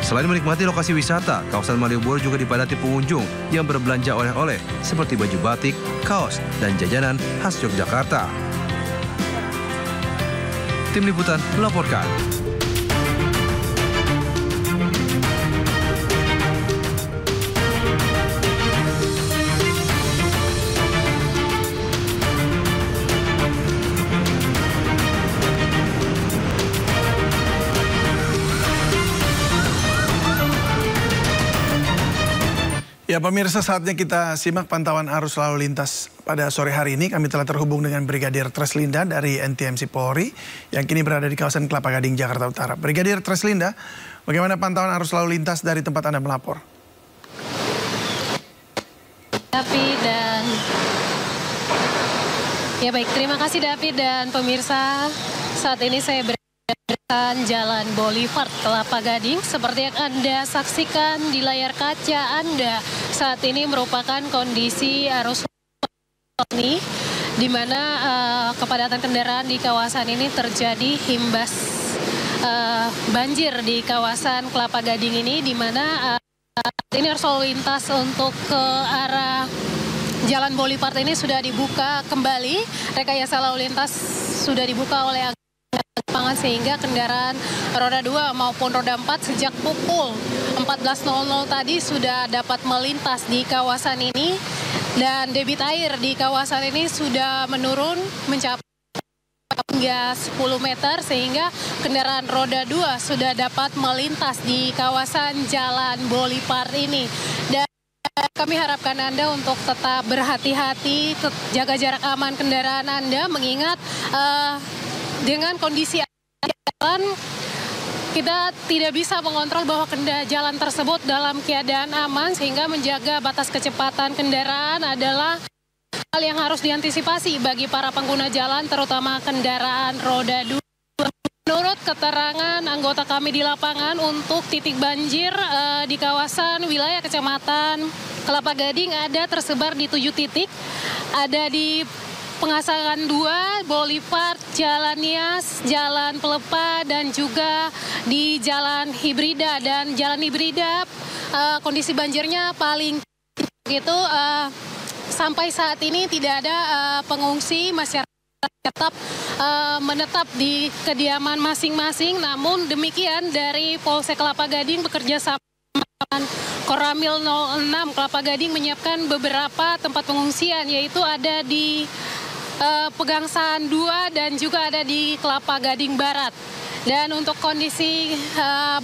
Selain menikmati lokasi wisata, kawasan Malioboro juga dipadati pengunjung yang berbelanja oleh-oleh seperti baju batik, kaos, dan jajanan khas Yogyakarta. Tim Liputan melaporkan. Ya pemirsa, saatnya kita simak pantauan arus lalu lintas. Pada sore hari ini kami telah terhubung dengan Brigadir Treslinda dari NTMC Polri yang kini berada di kawasan Kelapa Gading, Jakarta Utara. Brigadir Treslinda, bagaimana pantauan arus lalu lintas dari tempat Anda melapor? David dan ya baik, terima kasih David dan pemirsa. Saat ini saya berada di Jalan Boulevard Kelapa Gading. Seperti yang Anda saksikan di layar kaca Anda, saat ini merupakan kondisi arus ini di mana kepadatan kendaraan di kawasan ini terjadi imbas banjir di kawasan Kelapa Gading ini, di mana ini arus lalu lintas untuk ke arah Jalan Boulevard ini sudah dibuka kembali. Rekayasa lalu lintas sudah dibuka oleh lapangan sehingga kendaraan roda 2 maupun roda 4 sejak pukul 14.00 tadi sudah dapat melintas di kawasan ini, dan debit air di kawasan ini sudah menurun mencapai hingga 10 meter sehingga kendaraan roda 2 sudah dapat melintas di kawasan Jalan Boulevard ini. Dan kami harapkan Anda untuk tetap berhati-hati, jaga jarak aman kendaraan Anda, mengingat dengan kondisi jalan kita tidak bisa mengontrol bahwa jalan tersebut dalam keadaan aman, sehingga menjaga batas kecepatan kendaraan adalah hal yang harus diantisipasi bagi para pengguna jalan, terutama kendaraan roda 2. Menurut keterangan anggota kami di lapangan, untuk titik banjir di kawasan wilayah Kecamatan Kelapa Gading ada tersebar di 7 titik. Ada di Pengasahan 2, Boulevard, Jalan Nias, Jalan Pelepah, dan juga di Jalan Hibrida. Dan Jalan Hibrida kondisi banjirnya paling gitu. Sampai saat ini tidak ada pengungsi, masyarakat tetap menetap di kediaman masing-masing. Namun demikian, dari Polsek Kelapa Gading bekerja sama dengan Koramil 06 Kelapa Gading menyiapkan beberapa tempat pengungsian, yaitu ada di Pegangsaan 2 dan juga ada di Kelapa Gading Barat. Dan untuk kondisi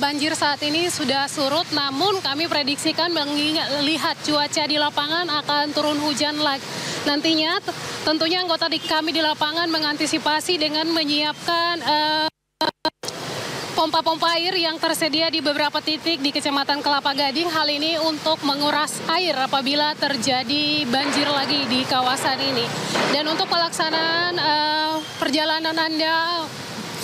banjir saat ini sudah surut, namun kami prediksikan melihat cuaca di lapangan akan turun hujan lagi. Nantinya tentunya anggota kami di lapangan mengantisipasi dengan menyiapkan pompa-pompa air yang tersedia di beberapa titik di Kecamatan Kelapa Gading. Hal ini untuk menguras air apabila terjadi banjir lagi di kawasan ini. Dan untuk pelaksanaan perjalanan Anda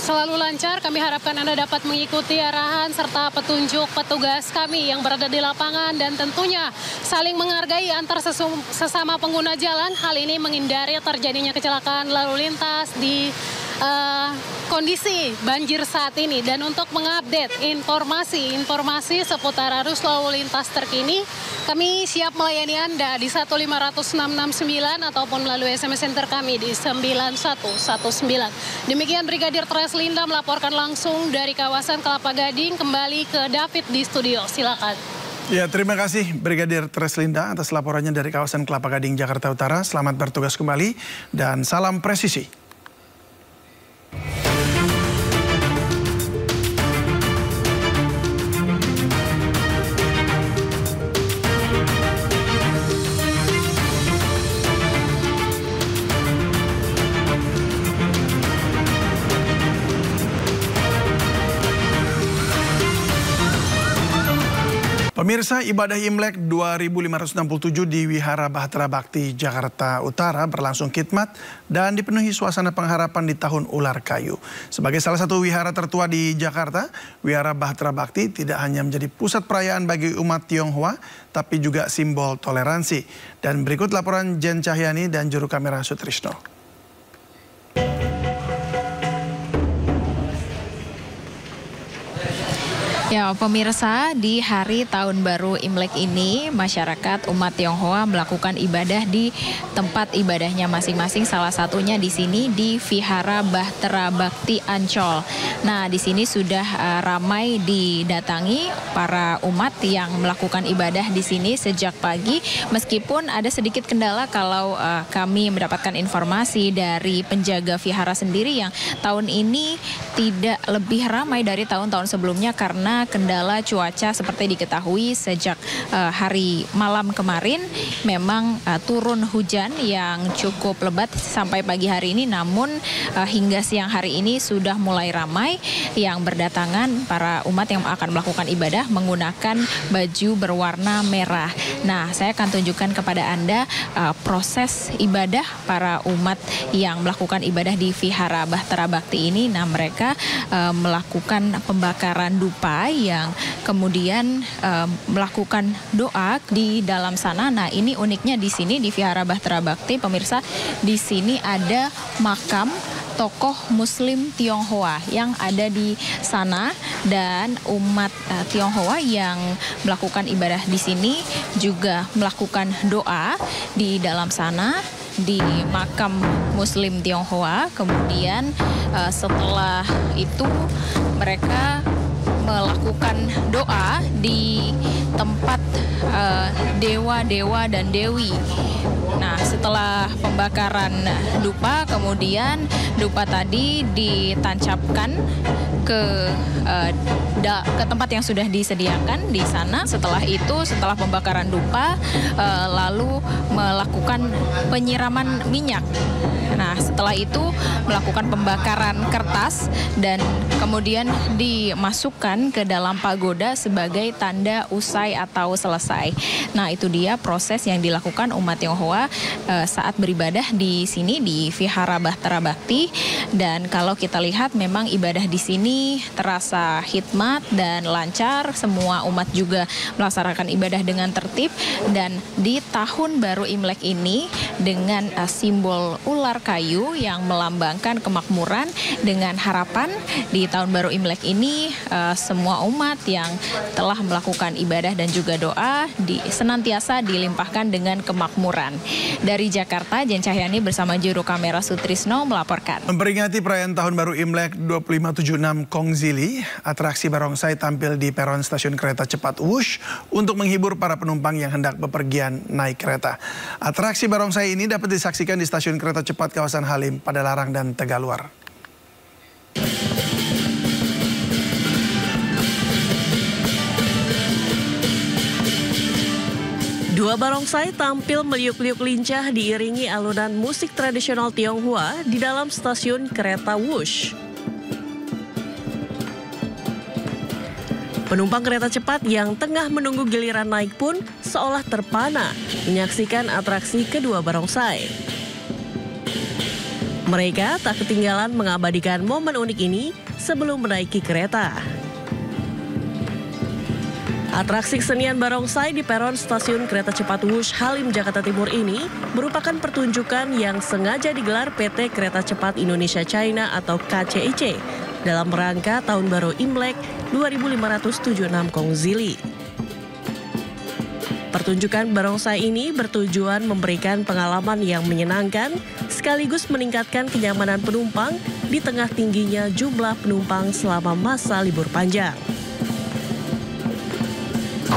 selalu lancar, kami harapkan Anda dapat mengikuti arahan serta petunjuk petugas kami yang berada di lapangan, dan tentunya saling menghargai antar sesama pengguna jalan. Hal ini menghindari terjadinya kecelakaan lalu lintas di kondisi banjir saat ini. Dan untuk mengupdate informasi seputar arus lalu lintas terkini, kami siap melayani Anda di 15669 ataupun melalui SMS Center kami di 9119. Demikian Brigadir Treslinda melaporkan langsung dari kawasan Kelapa Gading. Kembali ke David di studio, silakan. Ya, terima kasih Brigadir Treslinda atas laporannya dari kawasan Kelapa Gading, Jakarta Utara. Selamat bertugas kembali dan salam presisi. Pemirsa, ibadah Imlek 2567 di Wihara Bahtera Bakti, Jakarta Utara berlangsung khidmat dan dipenuhi suasana pengharapan di Tahun Ular Kayu. Sebagai salah satu wihara tertua di Jakarta, Wihara Bahtera Bakti tidak hanya menjadi pusat perayaan bagi umat Tionghoa, tapi juga simbol toleransi. Dan berikut laporan Jen Cahyani dan juru kamera Sutrisno. Ya, pemirsa, di hari Tahun Baru Imlek ini, masyarakat umat Tionghoa melakukan ibadah di tempat ibadahnya masing-masing. Salah satunya di sini di Vihara Bahtera Bakti Ancol. Nah, di sini sudah ramai didatangi para umat yang melakukan ibadah di sini sejak pagi. Meskipun ada sedikit kendala kalau kami mendapatkan informasi dari penjaga vihara sendiri yang tahun ini tidak lebih ramai dari tahun-tahun sebelumnya karena karena kendala cuaca seperti diketahui sejak hari malam kemarin memang turun hujan yang cukup lebat sampai pagi hari ini, namun hingga siang hari ini sudah mulai ramai yang berdatangan para umat yang akan melakukan ibadah menggunakan baju berwarna merah. Nah, saya akan tunjukkan kepada Anda proses ibadah para umat yang melakukan ibadah di Vihara Bahtera Bhakti ini. Nah, mereka melakukan pembakaran dupa yang kemudian melakukan doa di dalam sana. Nah, ini uniknya di sini di Vihara Bahtera Bhakti, pemirsa, di sini ada makam tokoh Muslim Tionghoa yang ada di sana, dan umat Tionghoa yang melakukan ibadah di sini juga melakukan doa di dalam sana di makam Muslim Tionghoa. Kemudian setelah itu mereka melakukan doa di tempat dewa-dewa dan dewi. Nah, setelah pembakaran dupa, kemudian dupa tadi ditancapkan ke tempat yang sudah disediakan di sana. Setelah itu, setelah pembakaran dupa, lalu melakukan penyiraman minyak. Nah, setelah itu melakukan pembakaran kertas dan kemudian dimasukkan ke dalam pagoda sebagai tanda usai atau selesai. Nah, itu dia proses yang dilakukan umat Tionghoa saat beribadah di sini di Vihara Bahtera Bhakti. Dan kalau kita lihat memang ibadah di sini terasa hikmat dan lancar. Semua umat juga melaksanakan ibadah dengan tertib. Dan di tahun baru Imlek ini dengan simbol ular kayu yang melambangkan kemakmuran, dengan harapan di tahun baru Imlek ini semua umat yang telah melakukan ibadah dan juga doa senantiasa dilimpahkan dengan kemakmuran. Dari Jakarta, Jen Cahyani bersama juru kamera Sutrisno melaporkan. Memperingati perayaan Tahun Baru Imlek 2576 Kongzili, atraksi barongsai tampil di peron stasiun kereta cepat Wush untuk menghibur para penumpang yang hendak bepergian naik kereta. Atraksi barongsai ini dapat disaksikan di stasiun kereta cepat kawasan Halim, Padalarang, dan Tegaluar. Dua barongsai tampil meliuk-liuk lincah diiringi alunan musik tradisional Tionghoa di dalam stasiun kereta Wush. Penumpang kereta cepat yang tengah menunggu giliran naik pun seolah terpana menyaksikan atraksi kedua barongsai. Mereka tak ketinggalan mengabadikan momen unik ini sebelum menaiki kereta. Atraksi kesenian barongsai di peron stasiun kereta cepat Wush Halim, Jakarta Timur ini merupakan pertunjukan yang sengaja digelar PT Kereta Cepat Indonesia China atau KCIC dalam rangka Tahun Baru Imlek 2576 Kongzili. Pertunjukan barongsai ini bertujuan memberikan pengalaman yang menyenangkan sekaligus meningkatkan kenyamanan penumpang di tengah tingginya jumlah penumpang selama masa libur panjang.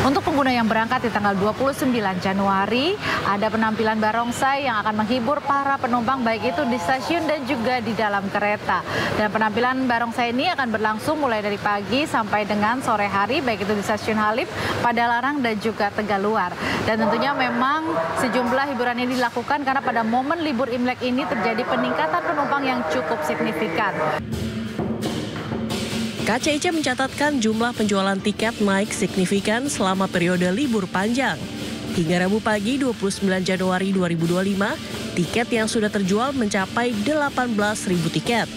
Untuk pengguna yang berangkat di tanggal 29 Januari, ada penampilan barongsai yang akan menghibur para penumpang baik itu di stasiun dan juga di dalam kereta. Dan penampilan barongsai ini akan berlangsung mulai dari pagi sampai dengan sore hari, baik itu di stasiun Halim, Padalarang, dan juga Tegaluar. Dan tentunya memang sejumlah hiburan ini dilakukan karena pada momen libur Imlek ini terjadi peningkatan penumpang yang cukup signifikan. KCIC mencatatkan jumlah penjualan tiket naik signifikan selama periode libur panjang. Hingga Rabu pagi 29 Januari 2025, tiket yang sudah terjual mencapai 18.000 tiket.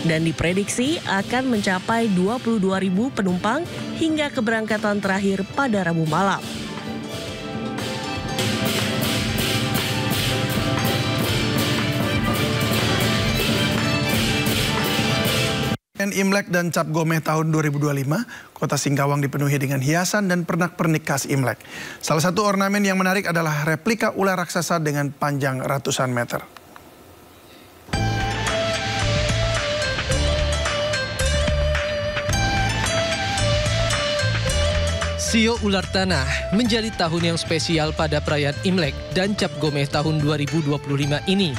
Dan diprediksi akan mencapai 22.000 penumpang hingga keberangkatan terakhir pada Rabu malam. Imlek dan Cap Gomeh tahun 2025, kota Singkawang dipenuhi dengan hiasan dan pernak-pernik khas Imlek. Salah satu ornamen yang menarik adalah replika ular raksasa dengan panjang ratusan meter. Sio Ular Tanah menjadi tahun yang spesial pada perayaan Imlek dan Cap Gomeh tahun 2025 ini.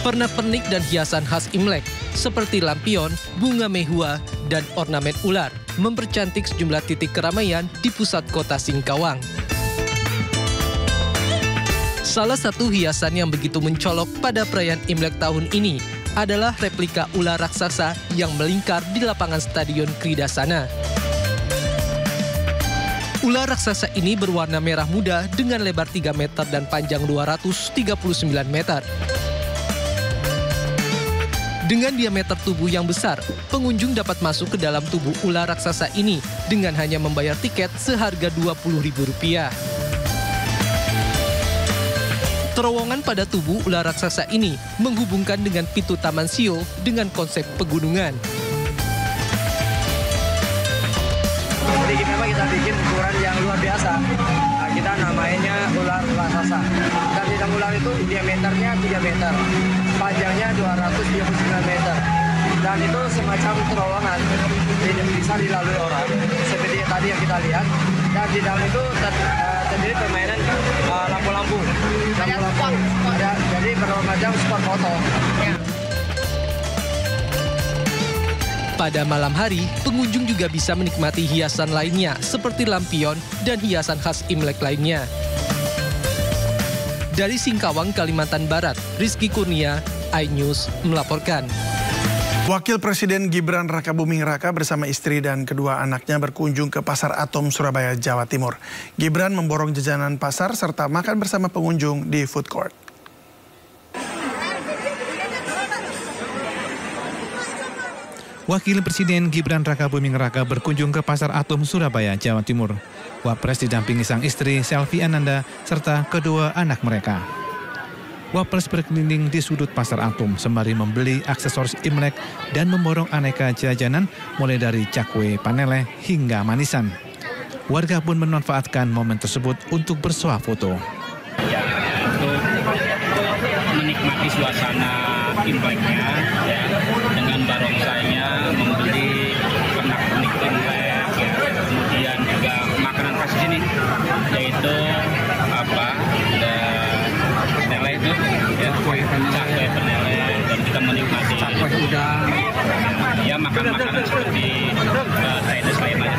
Pernak-pernik dan hiasan khas Imlek seperti lampion, bunga mehua, dan ornamen ular mempercantik sejumlah titik keramaian di pusat kota Singkawang. Salah satu hiasan yang begitu mencolok pada perayaan Imlek tahun ini adalah replika ular raksasa yang melingkar di lapangan Stadion Kridasana. Ular raksasa ini berwarna merah muda dengan lebar 3 meter dan panjang 239 meter. Dengan diameter tubuh yang besar, pengunjung dapat masuk ke dalam tubuh ular raksasa ini dengan hanya membayar tiket seharga Rp20.000. Terowongan pada tubuh ular raksasa ini menghubungkan dengan pintu Taman Sio dengan konsep pegunungan. Jadi kita bikin ukuran yang luar biasa. Nah, kita namainya ular raksasa. Dan di dalam ular itu diameternya 3 meter, panjangnya 239 meter. Dan itu semacam terowongan, bisa dilalui orang, seperti tadi yang kita lihat. Dan di dalam itu terdiri permainan lampu-lampu. Jadi bermacam spot foto. Pada malam hari, pengunjung juga bisa menikmati hiasan lainnya seperti lampion dan hiasan khas Imlek lainnya. Dari Singkawang, Kalimantan Barat, Rizky Kurnia, iNews melaporkan. Wakil Presiden Gibran Rakabuming Raka bersama istri dan kedua anaknya berkunjung ke Pasar Atom, Surabaya, Jawa Timur. Gibran memborong jajanan pasar serta makan bersama pengunjung di food court. Wakil Presiden Gibran Rakabuming Raka berkunjung ke Pasar Atom, Surabaya, Jawa Timur. Wapres didampingi sang istri Selvi Ananda serta kedua anak mereka. Wapres berkeliling di sudut Pasar Atom sembari membeli aksesoris Imlek dan memborong aneka jajanan mulai dari cakwe, paneleh hingga manisan. Warga pun memanfaatkan momen tersebut untuk bersuah foto. Ya, untuk menikmati suasana Imleknya, ya, dengan barongsainya, membeli pernak-pernik Imlek, ya, kemudian juga makanan khas sini, yaitu peneleh itu, ya, cakwe peneleh, dan kita menikmati ya makan-makanan seperti Chinese lainnya.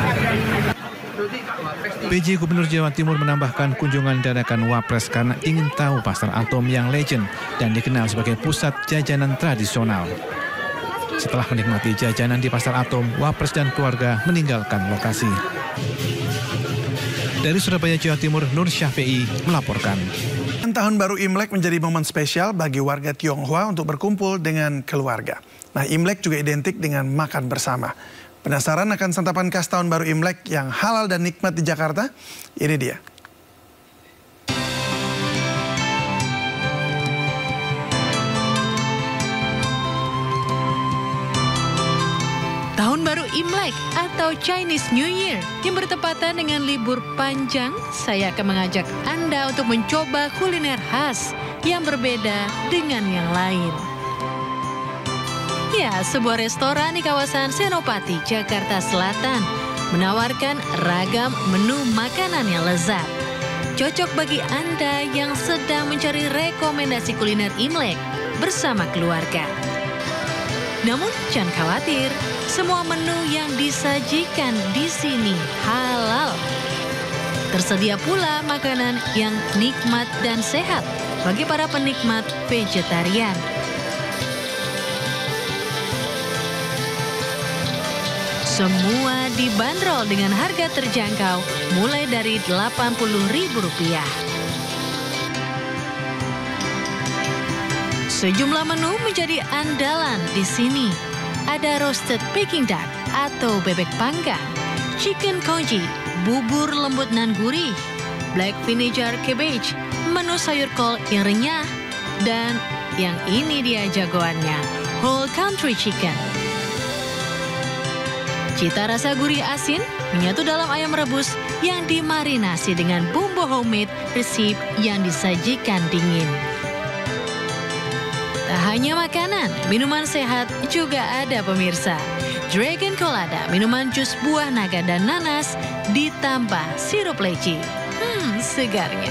PJ Gubernur Jawa Timur menambahkan kunjungan dadakan Wapres karena ingin tahu Pasar Atom yang legend dan dikenal sebagai pusat jajanan tradisional. Setelah menikmati jajanan di Pasar Atom, Wapres dan keluarga meninggalkan lokasi. Dari Surabaya, Jawa Timur, Nur Syafi'i melaporkan. Tahun baru Imlek menjadi momen spesial bagi warga Tionghoa untuk berkumpul dengan keluarga. Nah, Imlek juga identik dengan makan bersama. Penasaran akan santapan khas tahun baru Imlek yang halal dan nikmat di Jakarta? Ini dia. Tahun baru Imlek atau Chinese New Year yang bertepatan dengan libur panjang, saya akan mengajak Anda untuk mencoba kuliner khas yang berbeda dengan yang lain. Ya, sebuah restoran di kawasan Senopati, Jakarta Selatan menawarkan ragam menu makanan yang lezat. Cocok bagi Anda yang sedang mencari rekomendasi kuliner Imlek bersama keluarga. Namun jangan khawatir, semua menu yang disajikan di sini halal. Tersedia pula makanan yang nikmat dan sehat bagi para penikmat vegetarian. Semua dibanderol dengan harga terjangkau mulai dari Rp80.000. Sejumlah menu menjadi andalan di sini. Ada roasted Peking duck atau bebek panggang, chicken congee, bubur lembut nan gurih, black vinegar cabbage, menu sayur kol yang renyah, dan yang ini dia jagoannya, whole country chicken. Cita rasa gurih asin menyatu dalam ayam rebus yang dimarinasi dengan bumbu homemade resep yang disajikan dingin. Tak hanya makanan, minuman sehat juga ada pemirsa. Dragon Colada, minuman jus buah naga dan nanas ditambah sirup leci. Segarnya.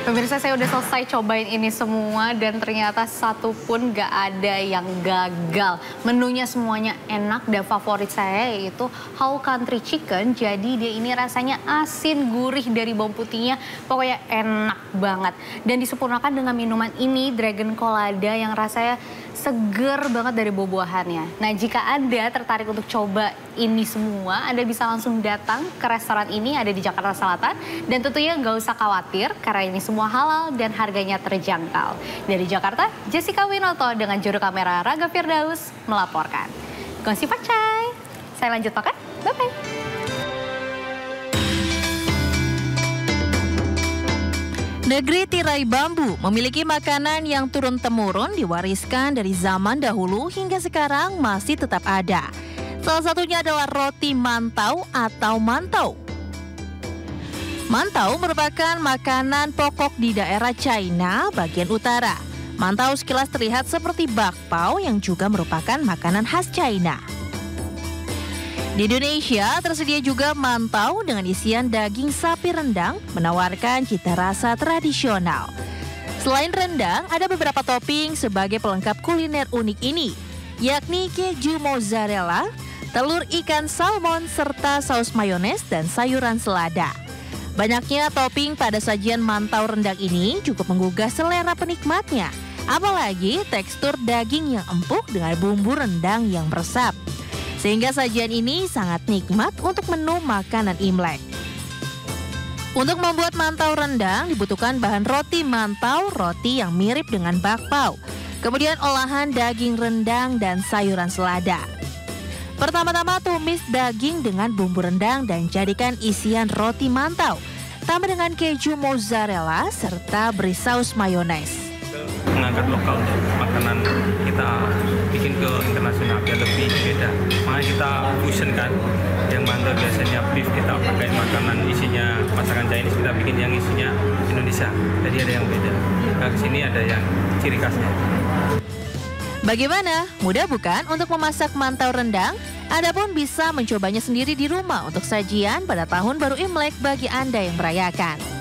Pemirsa, saya udah selesai cobain ini semua dan ternyata satu pun gak ada yang gagal. Menunya semuanya enak dan favorit saya yaitu whole country chicken. Jadi dia ini rasanya asin, gurih dari bawang putihnya. Pokoknya enak banget. Dan disempurnakan dengan minuman ini, Dragon Colada, yang rasanya seger banget dari buah-buahannya. Nah, jika Anda tertarik untuk coba ini semua, Anda bisa langsung datang ke restoran ini, ada di Jakarta Selatan. Dan tentunya nggak usah khawatir, karena ini semua halal dan harganya terjangkau. Dari Jakarta, Jessica Winoto dengan juru kamera Raga Firdaus melaporkan. Gongsi Pacai, saya lanjut makan, bye-bye. Negeri tirai bambu memiliki makanan yang turun-temurun diwariskan dari zaman dahulu hingga sekarang masih tetap ada. Salah satunya adalah roti mantau atau mantau. Mantau merupakan makanan pokok di daerah China bagian utara. Mantau sekilas terlihat seperti bakpao yang juga merupakan makanan khas China. Di Indonesia tersedia juga mantau dengan isian daging sapi rendang menawarkan cita rasa tradisional. Selain rendang, ada beberapa topping sebagai pelengkap kuliner unik ini, yakni keju mozzarella, telur ikan salmon, serta saus mayones dan sayuran selada. Banyaknya topping pada sajian mantau rendang ini cukup menggugah selera penikmatnya, apalagi tekstur daging yang empuk dengan bumbu rendang yang meresap. Sehingga sajian ini sangat nikmat untuk menu makanan Imlek. Untuk membuat mantau rendang dibutuhkan bahan roti mantau, roti yang mirip dengan bakpao. Kemudian olahan daging rendang dan sayuran selada. Pertama-tama tumis daging dengan bumbu rendang dan jadikan isian roti mantau. Tambah dengan keju mozzarella serta beri saus mayones. Mengangkat lokal makanan kita bikin ke internasional biar lebih beda. Makanya kita fusion kan, yang mantau biasanya beef kita pakai makanan isinya masakan Chinese, kita bikin yang isinya Indonesia. Jadi ada yang beda. Nah, kesini ada yang ciri khasnya. Bagaimana? Mudah bukan untuk memasak mantau rendang? Anda pun bisa mencobanya sendiri di rumah untuk sajian pada tahun baru Imlek bagi Anda yang merayakan.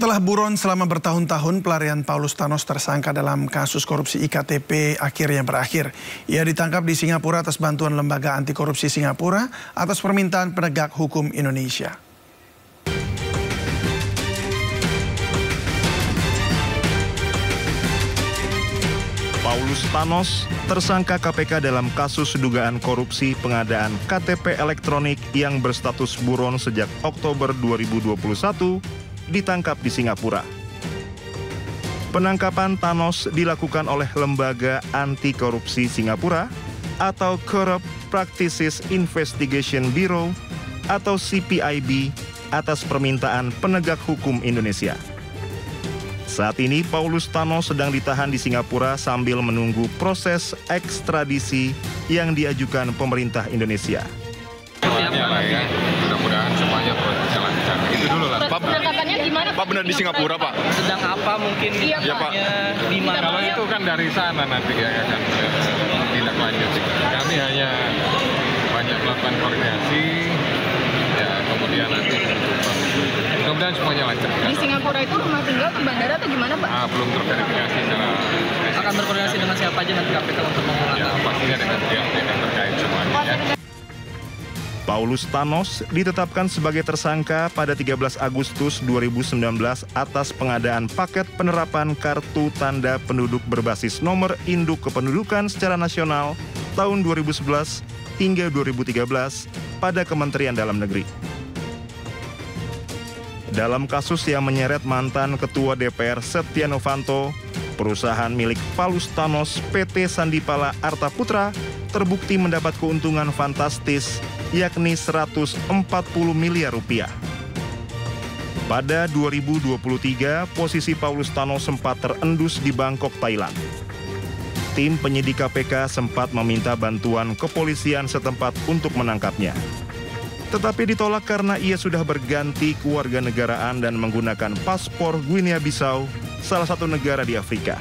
Setelah buron selama bertahun-tahun, pelarian Paulus Thanos tersangka dalam kasus korupsi IKTP akhirnya berakhir. Ia ditangkap di Singapura atas bantuan Lembaga Anti Korupsi Singapura atas permintaan penegak hukum Indonesia. Paulus Thanos, tersangka KPK dalam kasus dugaan korupsi pengadaan KTP elektronik yang berstatus buron sejak Oktober 2021, ditangkap di Singapura. Penangkapan Thanos dilakukan oleh Lembaga Anti Korupsi Singapura atau Corrupt Practices Investigation Bureau atau CPIB atas permintaan penegak hukum Indonesia. Saat ini Paulus Thanos sedang ditahan di Singapura sambil menunggu proses ekstradisi yang diajukan pemerintah Indonesia. Mudah-mudahan semuanya berjalan lancar. Itu dulu lah. Pak, penangkapannya gimana? Pak benar di Singapura, Pak? Sedang apa mungkin? Iya, Pak. Di mana? Kalau itu kan dari sana nanti ya akan tindak lanjut. Kami hanya banyak melakukan koordinasi, ya kemudian nanti mudah-mudahan semuanya lancar. Di Singapura itu rumah tinggal ke bandara atau gimana, Pak? Belum terverifikasi secara spesifik. Akan berkoordinasi dengan siapa aja nanti KPK untuk memulangkan? Ya, pastinya dengan pihak yang terkait semuanya. Ya. Paulus Thanos ditetapkan sebagai tersangka pada 13 Agustus 2019 atas pengadaan paket penerapan kartu tanda penduduk berbasis nomor induk kependudukan secara nasional tahun 2011 hingga 2013 pada Kementerian Dalam Negeri. Dalam kasus yang menyeret mantan Ketua DPR Setia Novanto, perusahaan milik Paulus Thanos PT Sandipala Arta Putra terbukti mendapat keuntungan fantastis yakni 140 miliar rupiah. Pada 2023, posisi Paulus Thanos sempat terendus di Bangkok, Thailand. Tim penyidik KPK sempat meminta bantuan kepolisian setempat untuk menangkapnya. Tetapi ditolak karena ia sudah berganti kewarganegaraan dan menggunakan paspor Guinea-Bissau, salah satu negara di Afrika.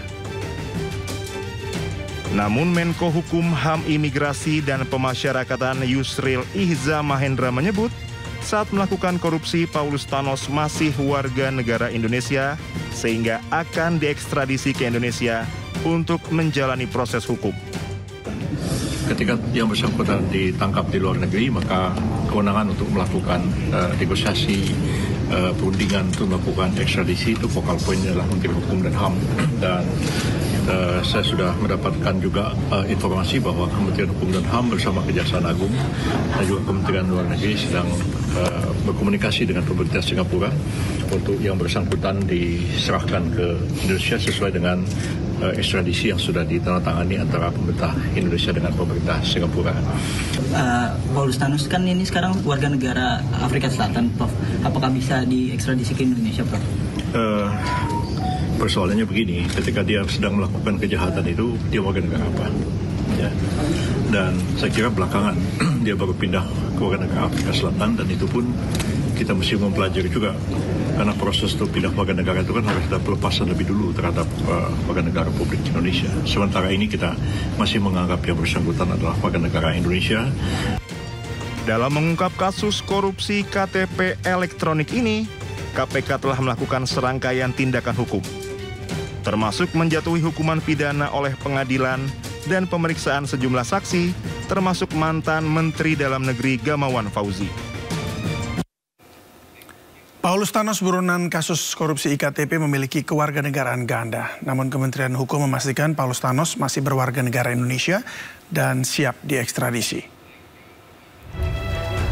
Namun Menko Hukum HAM Imigrasi dan Pemasyarakatan Yusril Ihza Mahendra menyebut Saat melakukan korupsi, Paulus Thanos masih warga negara Indonesia sehingga akan diekstradisi ke Indonesia untuk menjalani proses hukum. Ketika yang bersangkutan ditangkap di luar negeri, maka kewenangan untuk melakukan negosiasi perundingan untuk melakukan ekstradisi itu focal point adalah Menteri Hukum dan HAM. Dan saya sudah mendapatkan juga informasi bahwa Kementerian Hukum dan HAM bersama Kejaksaan Agung dan juga Kementerian Luar Negeri sedang berkomunikasi dengan pemerintah Singapura untuk yang bersangkutan diserahkan ke Indonesia sesuai dengan ekstradisi yang sudah ditandatangani antara pemerintah Indonesia dengan pemerintah Singapura. Paulus Thanos kan ini sekarang warga negara Afrika Selatan, Prof. Apakah bisa diekstradisi ke Indonesia, Prof? Persoalannya begini, ketika dia sedang melakukan kejahatan itu, dia warga negara apa? Ya. Dan saya kira belakangan dia baru pindah ke warga negara Afrika Selatan, dan itu pun kita mesti mempelajari juga. Karena proses untuk pindah warga negara itu kan harus ada pelepasan lebih dulu terhadap warga negara Republik Indonesia. Sementara ini kita masih menganggap yang bersangkutan adalah warga negara Indonesia. Dalam mengungkap kasus korupsi KTP elektronik ini, KPK telah melakukan serangkaian tindakan hukum, termasuk menjatuhi hukuman pidana oleh pengadilan dan pemeriksaan sejumlah saksi, termasuk mantan Menteri Dalam Negeri Gamawan Fauzi. Paulus Thanos buronan kasus korupsi IKTP memiliki kewarganegaraan ganda. Namun Kementerian Hukum memastikan Paulus Thanos masih berwarga negara Indonesia dan siap diekstradisi.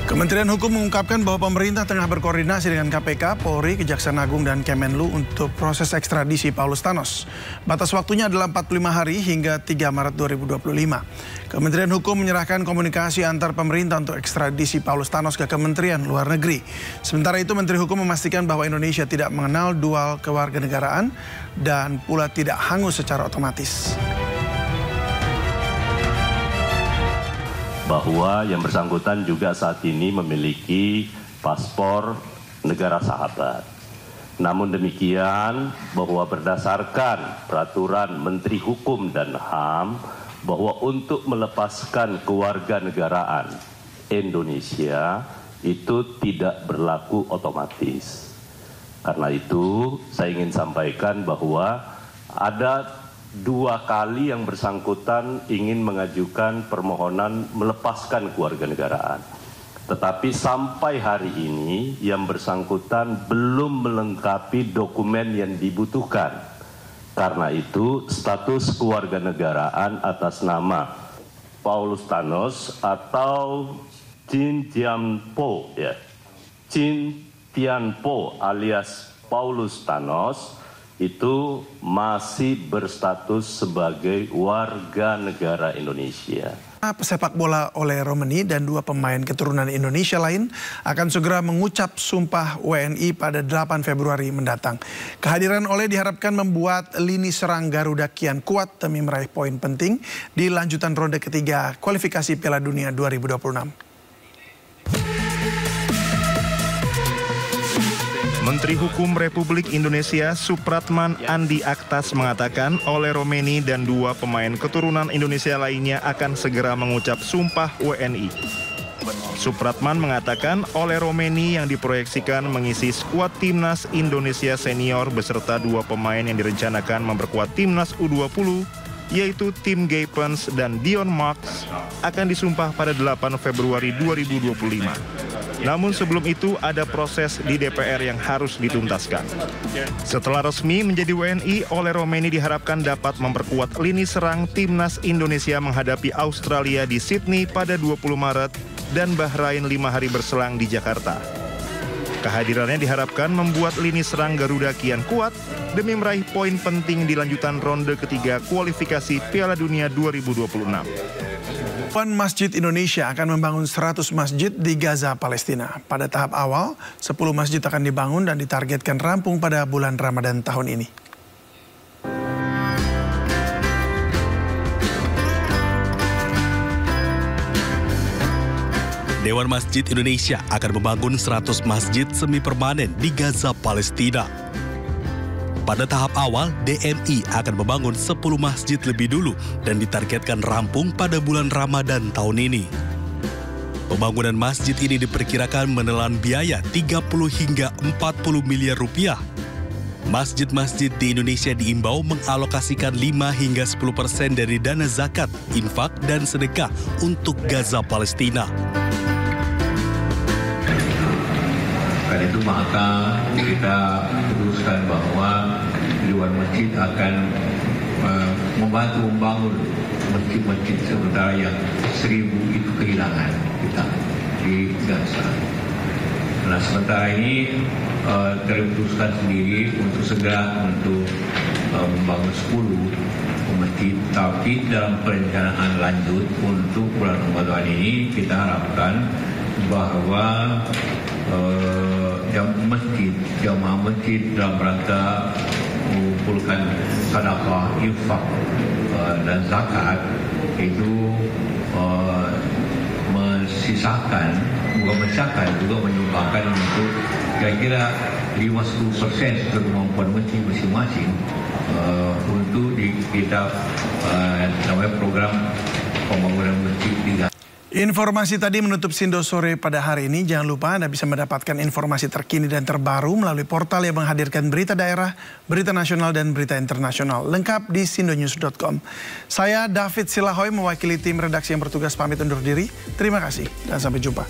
Kementerian Hukum mengungkapkan bahwa pemerintah tengah berkoordinasi dengan KPK, Polri, Kejaksaan Agung, dan Kemenlu untuk proses ekstradisi Paulus Thanos. Batas waktunya adalah 45 hari hingga 3 Maret 2025. Kementerian Hukum menyerahkan komunikasi antar pemerintah untuk ekstradisi Paulus Thanos ke Kementerian Luar Negeri. Sementara itu, Menteri Hukum memastikan bahwa Indonesia tidak mengenal dual kewarganegaraan dan pula tidak hangus secara otomatis. Bahwa yang bersangkutan juga saat ini memiliki paspor negara sahabat. Namun demikian, bahwa berdasarkan peraturan Menteri Hukum dan HAM, bahwa untuk melepaskan kewarganegaraan Indonesia itu tidak berlaku otomatis. Karena itu, saya ingin sampaikan bahwa ada 2 kali yang bersangkutan ingin mengajukan permohonan melepaskan kewarganegaraan. Tetapi sampai hari ini yang bersangkutan belum melengkapi dokumen yang dibutuhkan. Karena itu status kewarganegaraan atas nama Paulus Thanos atau Chin Tianpo, ya. Chin Tianpo alias Paulus Thanos itu masih berstatus sebagai warga negara Indonesia. Pesepak bola Ole Romeni dan 2 pemain keturunan Indonesia lain akan segera mengucap sumpah WNI pada 8 Februari mendatang. Kehadiran Ole diharapkan membuat lini serang Garuda kian kuat demi meraih poin penting di lanjutan ronde ketiga kualifikasi Piala Dunia 2026. Menteri Hukum Republik Indonesia Supratman Andi Aktas mengatakan Ole Romeni dan 2 pemain keturunan Indonesia lainnya akan segera mengucap sumpah WNI. Supratman mengatakan Ole Romeni yang diproyeksikan mengisi skuad timnas Indonesia senior beserta 2 pemain yang direncanakan memperkuat timnas U20 yaitu Tim Gapens dan Dion Marks akan disumpah pada 8 Februari 2025. Namun sebelum itu ada proses di DPR yang harus dituntaskan. Setelah resmi menjadi WNI, Ole Romeni diharapkan dapat memperkuat lini serang timnas Indonesia menghadapi Australia di Sydney pada 20 Maret dan Bahrain 5 hari berselang di Jakarta. Kehadirannya diharapkan membuat lini serang Garuda kian kuat demi meraih poin penting di lanjutan ronde ketiga kualifikasi Piala Dunia 2026. Masjid Indonesia akan membangun 100 masjid di Gaza, Palestina. Pada tahap awal, 10 masjid akan dibangun dan ditargetkan rampung pada bulan Ramadan tahun ini. Dewan Masjid Indonesia akan membangun 100 masjid semi permanen di Gaza, Palestina. Pada tahap awal, DMI akan membangun 10 masjid lebih dulu dan ditargetkan rampung pada bulan Ramadan tahun ini. Pembangunan masjid ini diperkirakan menelan biaya 30 hingga 40 miliar rupiah. Masjid-masjid di Indonesia diimbau mengalokasikan 5 hingga 10% dari dana zakat, infak, dan sedekah untuk Gaza Palestina. Karena itu maka kita putuskan bahwa Dewan Masjid akan membantu membangun masjid-masjid sementara yang 1000 itu kehilangan kita di Gaza. Nah sementara ini terputuskan sendiri untuk segera membangun 10 masjid, tapi dalam perencanaan lanjut untuk bulan Ramadan ini kita harapkan bahwa jamaah masjid dalam rangka mengumpulkan sedekah, infak dan zakat itu menyisakan juga menyumbangkan untuk kira-kira 50% kemampuan masjid masing-masing untuk kita namanya program pembangunan masjid di Gaza. Informasi tadi menutup Sindo Sore pada hari ini. Jangan lupa Anda bisa mendapatkan informasi terkini dan terbaru melalui portal yang menghadirkan berita daerah, berita nasional, dan berita internasional. Lengkap di sindonews.com. Saya David Silahoy mewakili tim redaksi yang bertugas pamit undur diri. Terima kasih dan sampai jumpa.